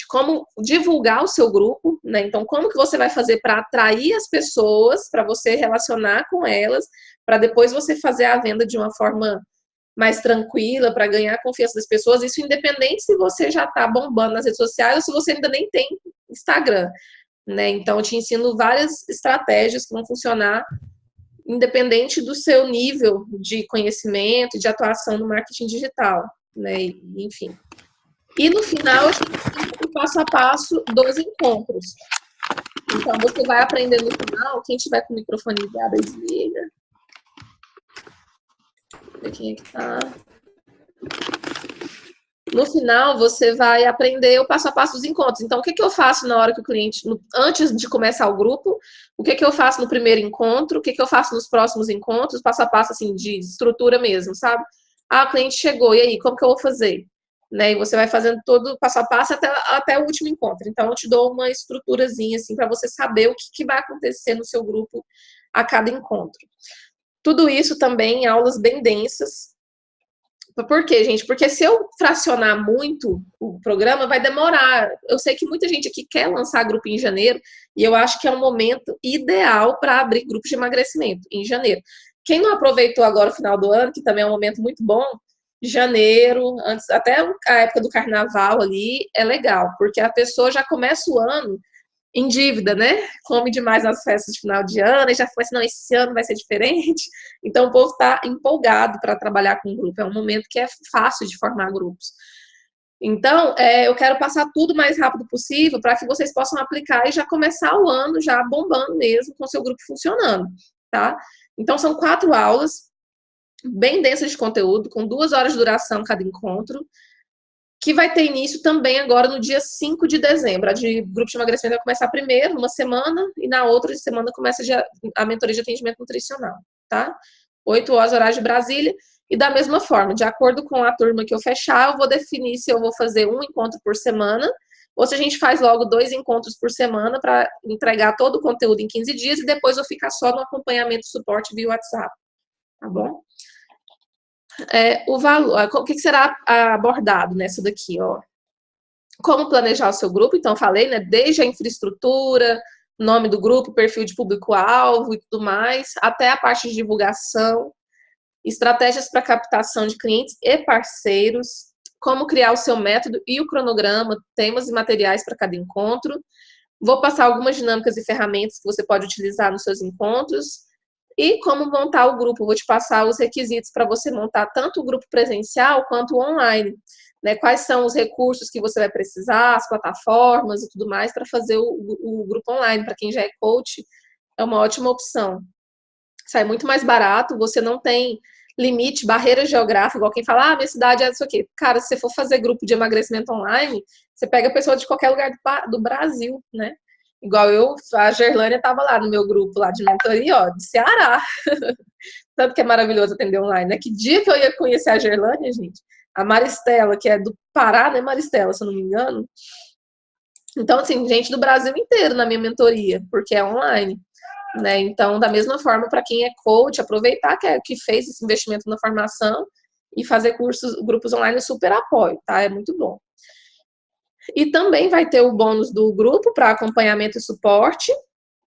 como divulgar o seu grupo, né? Então, como que você vai fazer para atrair as pessoas, para você relacionar com elas, para depois você fazer a venda de uma forma mais tranquila, para ganhar a confiança das pessoas, isso independente se você já está bombando nas redes sociais ou se você ainda nem tem Instagram, né? Então, eu te ensino várias estratégias que vão funcionar independente do seu nível de conhecimento, de atuação no marketing digital, né? Enfim. E no final, a gente ensina o passo a passo dos encontros. Então, você vai aprender no final, quem tiver com o microfone ligado, desliga. Quem é que tá? No final, você vai aprender o passo a passo dos encontros. Então, o que eu faço na hora que o cliente, antes de começar o grupo, o que eu faço no primeiro encontro, o que eu faço nos próximos encontros, passo a passo, assim, de estrutura mesmo, sabe? Ah, o cliente chegou, e aí, como que eu vou fazer? Né? E você vai fazendo todo passo a passo até o último encontro. Então, eu te dou uma estruturazinha, assim, para você saber o que vai acontecer no seu grupo a cada encontro. Tudo isso também em aulas bem densas. Por quê, gente? Porque se eu fracionar muito o programa, vai demorar. Eu sei que muita gente aqui quer lançar grupo em janeiro, e eu acho que é um momento ideal para abrir grupos de emagrecimento, em janeiro. Quem não aproveitou agora o final do ano, que também é um momento muito bom, janeiro, antes, até a época do carnaval ali, é legal, porque a pessoa já começa o ano em dívida, né? Come demais nas festas de final de ano, e já foi assim, não, esse ano vai ser diferente. Então, o povo está empolgado para trabalhar com grupo. É um momento que é fácil de formar grupos. Então, eu quero passar tudo o mais rápido possível para que vocês possam aplicar e já começar o ano já bombando mesmo, com o seu grupo funcionando, tá? Então, são 4 aulas, bem densas de conteúdo, com 2 horas de duração cada encontro, que vai ter início também agora no dia 5 de dezembro. A de grupo de emagrecimento vai começar primeiro, numa semana, e na outra semana começa a mentoria de atendimento nutricional, tá? 8 horas, horário de Brasília, e da mesma forma, de acordo com a turma que eu fechar, eu vou definir se eu vou fazer um encontro por semana, ou se a gente faz logo 2 encontros por semana para entregar todo o conteúdo em 15 dias, e depois eu ficar só no acompanhamento e suporte via WhatsApp, tá bom? O valor, o que será abordado nessa daqui, ó? Como planejar o seu grupo, então falei, né? Desde a infraestrutura, nome do grupo, perfil de público-alvo e tudo mais, até a parte de divulgação, estratégias para captação de clientes e parceiros, como criar o seu método e o cronograma, temas e materiais para cada encontro. Vou passar algumas dinâmicas e ferramentas que você pode utilizar nos seus encontros e como montar o grupo. Vou te passar os requisitos para você montar tanto o grupo presencial quanto o online, né? Quais são os recursos que você vai precisar, as plataformas e tudo mais para fazer o grupo online. Para quem já é coach, é uma ótima opção. Sai muito mais barato, você não tem limite, barreira geográfica, igual quem fala, minha cidade é isso aqui. Cara, se você for fazer grupo de emagrecimento online, você pega pessoa de qualquer lugar do Brasil, né? Igual a Gerlânia estava lá no meu grupo lá de mentoria, ó, de Ceará. Tanto que é maravilhoso atender online, né? Que dia que eu ia conhecer a Gerlânia, gente? A Maristela, que é do Pará, né, Maristela, se eu não me engano. Então, assim, gente do Brasil inteiro na minha mentoria, porque é online. Né? Então, da mesma forma, para quem é coach, aproveitar que fez esse investimento na formação e fazer grupos online, eu super apoio, tá? É muito bom. E também vai ter o bônus do grupo para acompanhamento e suporte,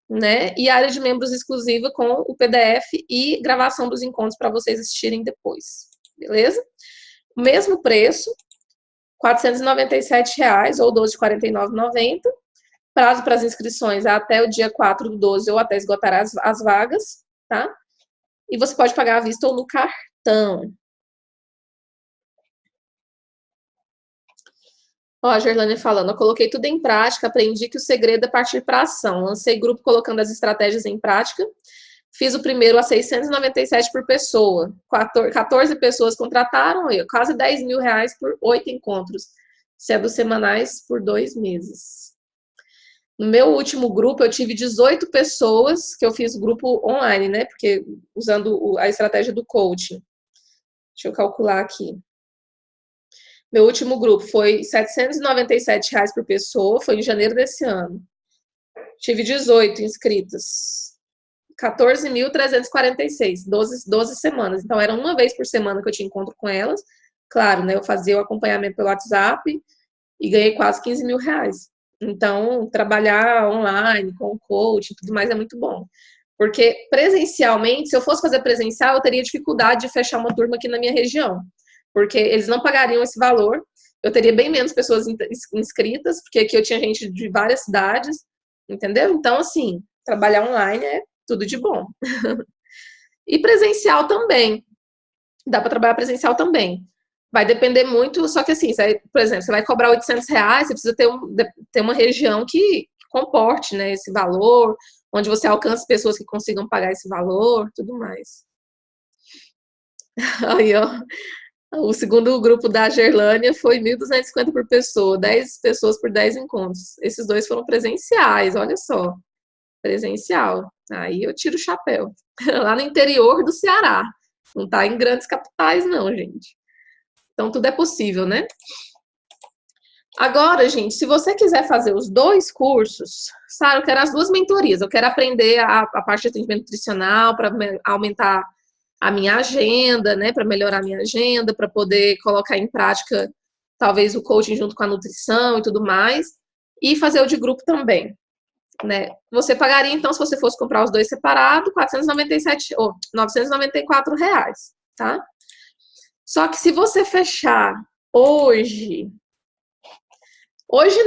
né? E área de membros exclusiva com o PDF e gravação dos encontros para vocês assistirem depois, beleza? O mesmo preço, R$ 497 ou 12 de R$ 49,90. Prazo para as inscrições é até o dia 4/12 ou até esgotar as vagas, tá? E você pode pagar à vista ou no cartão. Ó, a Gerlânia falando, eu coloquei tudo em prática, aprendi que o segredo é partir para ação. Lancei grupo colocando as estratégias em prática. Fiz o primeiro a 697 por pessoa. 14 pessoas contrataram, quase R$ 10.000 por 8 encontros. Sendo semanais por 2 meses. No meu último grupo, eu tive 18 pessoas que eu fiz grupo online, né? Porque usando a estratégia do coaching. Deixa eu calcular aqui. Meu último grupo foi R$ 797 por pessoa, foi em janeiro desse ano. Tive 18 inscritas. 14.346, 12 semanas. Então, era uma vez por semana que eu tinha encontro com elas. Claro, né? Eu fazia o acompanhamento pelo WhatsApp e ganhei quase R$ 15.000. Então, trabalhar online, com o coach e tudo mais é muito bom. Porque presencialmente, se eu fosse fazer presencial, eu teria dificuldade de fechar uma turma aqui na minha região. Porque eles não pagariam esse valor. Eu teria bem menos pessoas inscritas, porque aqui eu tinha gente de várias cidades, entendeu? Então, assim, trabalhar online é tudo de bom. E presencial também. Dá para trabalhar presencial também. Vai depender muito, só que assim, por exemplo, você vai cobrar R$ 800, você precisa ter uma região que comporte, né, esse valor, onde você alcance pessoas que consigam pagar esse valor, tudo mais. Aí, ó, o segundo grupo da Gerlânia foi 1.250 por pessoa, 10 pessoas por 10 encontros. Esses dois foram presenciais, olha só, presencial. Aí eu tiro o chapéu. Lá no interior do Ceará, não tá em grandes capitais não, gente. Então, tudo é possível, né? Agora, gente, se você quiser fazer os 2 cursos, Sara, eu quero as 2 mentorias. Eu quero aprender a parte de atendimento nutricional para aumentar a minha agenda, né? Para melhorar a minha agenda, para poder colocar em prática, talvez, o coaching junto com a nutrição e tudo mais. E fazer o de grupo também, né? Você pagaria, então, se você fosse comprar os 2 separados, 497 ou R$ 994, tá? Só que se você fechar hoje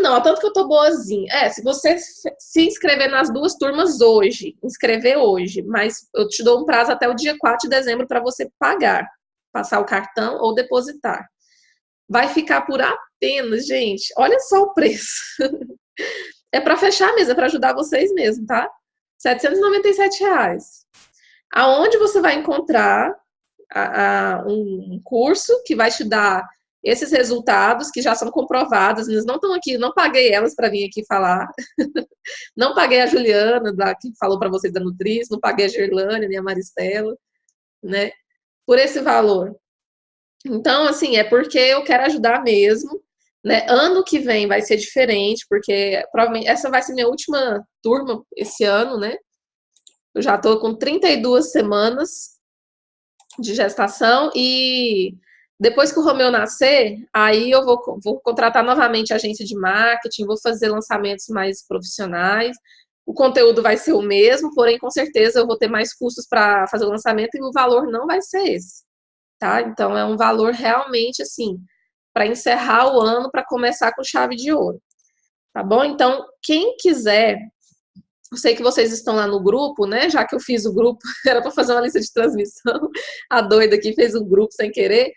não, tanto que eu tô boazinha. Se você se inscrever nas 2 turmas hoje, inscrever hoje, mas eu te dou um prazo até o dia 4 de dezembro para você pagar, passar o cartão ou depositar. Vai ficar por apenas, gente, olha só o preço. É para fechar mesmo, é para ajudar vocês mesmo, tá? R$ 797. Aonde você vai encontrar um curso que vai te dar esses resultados que já são comprovados. Eles não estão aqui, não paguei elas para vir aqui falar. Não paguei a Juliana, que falou para vocês da Nutris, não paguei a Gerlânia, nem a Maristela, né? Por esse valor. Então, assim, é porque eu quero ajudar mesmo, né? Ano que vem vai ser diferente, porque provavelmente essa vai ser minha última turma esse ano, né? Eu já estou com 32 semanas de gestação e depois que o Romeu nascer, aí eu vou contratar novamente a agência de marketing, vou fazer lançamentos mais profissionais, O conteúdo vai ser o mesmo, porém, com certeza, eu vou ter mais custos para fazer o lançamento e o valor não vai ser esse, tá? Então, é um valor realmente, assim, para encerrar o ano, para começar com chave de ouro, tá bom? Então, quem quiser, eu sei que vocês estão lá no grupo, né? Já que eu fiz o grupo, era para fazer uma lista de transmissão, a doida aqui fez um grupo sem querer.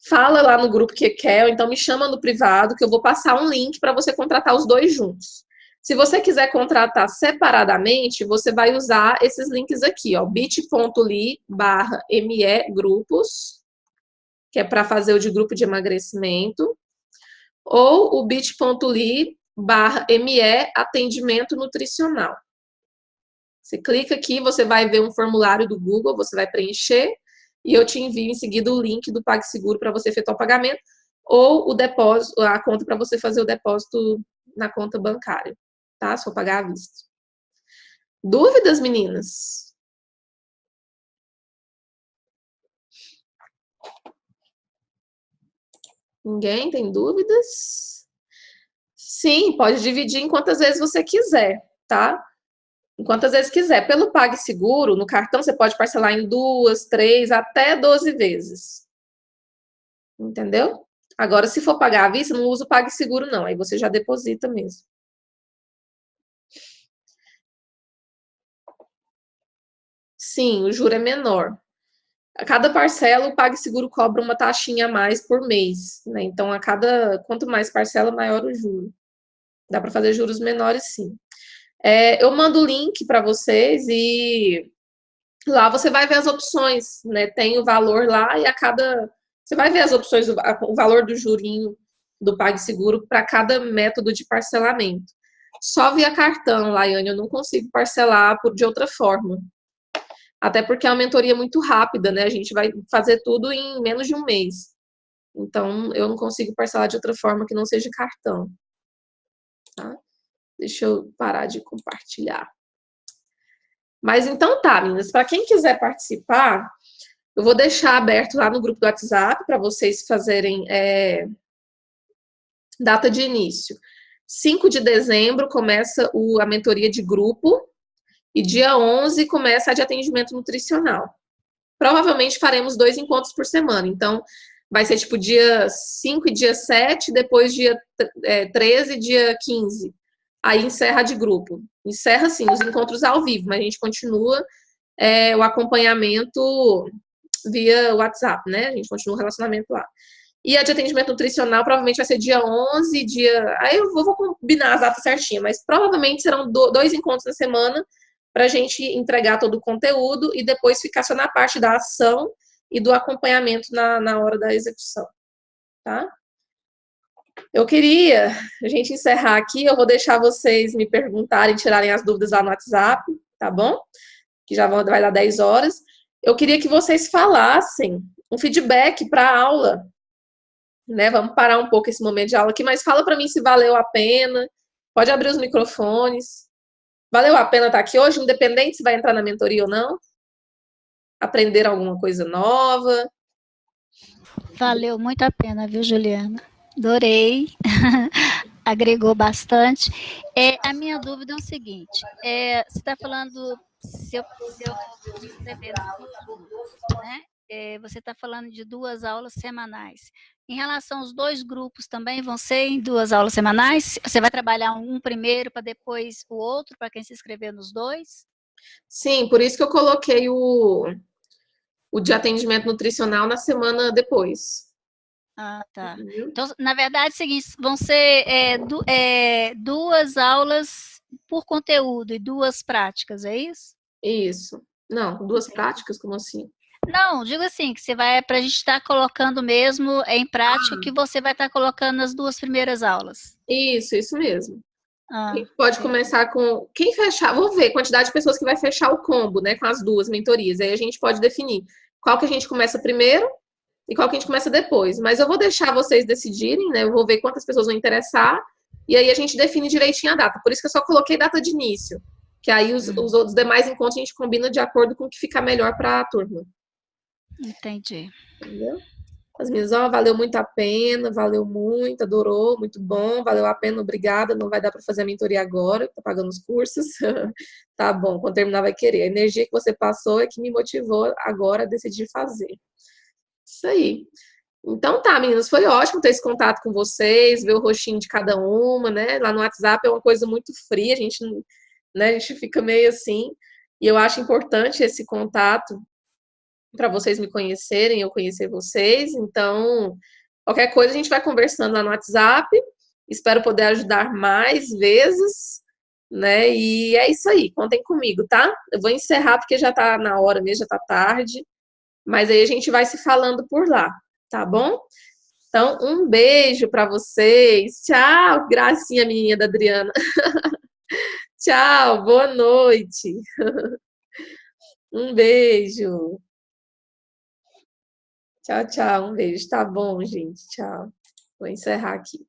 Fala lá no grupo que quer, ou então me chama no privado, que eu vou passar um link para você contratar os dois juntos. Se você quiser contratar separadamente, você vai usar esses links aqui, ó, bit.ly/me grupos, que é para fazer o de grupo de emagrecimento, ou o bit.ly/me atendimento nutricional. Você clica aqui, você vai ver um formulário do Google, você vai preencher, e eu te envio em seguida o link do PagSeguro para você efetuar o pagamento, ou o depósito, a conta para você fazer o depósito na conta bancária, tá? Se for pagar à vista. Dúvidas, meninas? Ninguém tem dúvidas? Sim, pode dividir em quantas vezes você quiser, tá? Em quantas vezes quiser. Pelo PagSeguro, no cartão, você pode parcelar em 2, 3, até 12 vezes. Entendeu? Agora, se for pagar à vista, não usa o PagSeguro, não. Aí você já deposita mesmo. Sim, o juro é menor. A cada parcela, o PagSeguro cobra uma taxinha a mais por mês, né? Então, quanto mais parcela, maior o juro. Dá para fazer juros menores, sim. Eu mando o link para vocês e lá você vai ver as opções, né? Tem o valor lá e você vai ver as opções, o valor do jurinho do PagSeguro para cada método de parcelamento. Só via cartão, Laiane, eu não consigo parcelar de outra forma. Até porque é uma mentoria muito rápida, né? A gente vai fazer tudo em menos de um mês. Então, eu não consigo parcelar de outra forma que não seja cartão. Tá? Deixa eu parar de compartilhar. Mas então tá, meninas. Para quem quiser participar, eu vou deixar aberto lá no grupo do WhatsApp para vocês fazerem data de início. 5 de dezembro começa a mentoria de grupo. E dia 11 começa a de atendimento nutricional. Provavelmente faremos 2 encontros por semana. Então, vai ser tipo dia 5 e dia 7, depois dia 13 e dia 15. Aí encerra de grupo. Encerra, sim, os encontros ao vivo, mas a gente continua o acompanhamento via WhatsApp, né? A gente continua o relacionamento lá. E a de atendimento nutricional provavelmente vai ser dia 11, Aí eu vou combinar as datas certinhas, mas provavelmente serão 2 encontros na semana, para a gente entregar todo o conteúdo e depois ficar só na parte da ação e do acompanhamento na hora da execução, tá? Eu queria a gente encerrar aqui, eu vou deixar vocês me perguntarem, tirarem as dúvidas lá no WhatsApp, tá bom? Que já vai dar 10 horas. Eu queria que vocês falassem um feedback para a aula, né? Vamos parar um pouco esse momento de aula aqui, mas fala para mim se valeu a pena. Pode abrir os microfones. Valeu a pena estar aqui hoje, independente se vai entrar na mentoria ou não? Aprender alguma coisa nova? Valeu muito a pena, viu, Juliana? Adorei. Agregou bastante. A minha dúvida é o seguinte, você está falando, se eu escrever no curso, né? Você está falando de 2 aulas semanais. Em relação aos 2 grupos também vão ser em 2 aulas semanais? Você vai trabalhar um primeiro para depois o outro, para quem se inscrever nos 2? Sim, por isso que eu coloquei o de atendimento nutricional na semana depois. Ah, tá. Então, na verdade, é o seguinte, vão ser 2 aulas por conteúdo e 2 práticas, é isso? Isso. Não, 2 práticas, como assim? Não, digo assim, que você vai, para a gente estar colocando mesmo em prática o que você vai estar colocando nas 2 primeiras aulas. Isso mesmo. Ah, a gente pode começar com quem fechar, vou ver a quantidade de pessoas que vai fechar o combo, né, com as 2 mentorias. Aí a gente pode definir qual que a gente começa primeiro e qual que a gente começa depois. Mas eu vou deixar vocês decidirem, né? Eu vou ver quantas pessoas vão interessar e aí a gente define direitinho a data. Por isso que eu só coloquei data de início, que aí os outros demais encontros a gente combina de acordo com o que ficar melhor para a turma. entendi. Entendeu? As meninas, ó, valeu muito a pena, valeu muito, adorou, muito bom, valeu a pena, obrigada. Não vai dar para fazer a mentoria agora, tá pagando os cursos. Tá bom, quando terminar vai querer. A energia que você passou é que me motivou agora a decidir fazer. Isso aí. Então tá, meninas, foi ótimo ter esse contato com vocês, ver o rostinho de cada uma, né? Lá no WhatsApp é uma coisa muito fria, a gente, né, a gente fica meio assim, e eu acho importante esse contato para vocês me conhecerem, eu conhecer vocês. Então, qualquer coisa a gente vai conversando lá no WhatsApp. Espero poder ajudar mais vezes, né? E é isso aí, contem comigo, tá? Eu vou encerrar porque já tá na hora mesmo, já tá tarde, mas aí a gente vai se falando por lá, tá bom? Então, um beijo para vocês. Tchau, gracinha minha da Adriana. Tchau, boa noite. Um beijo. Tchau, tchau. Um beijo. Tá bom, gente. Tchau. Vou encerrar aqui.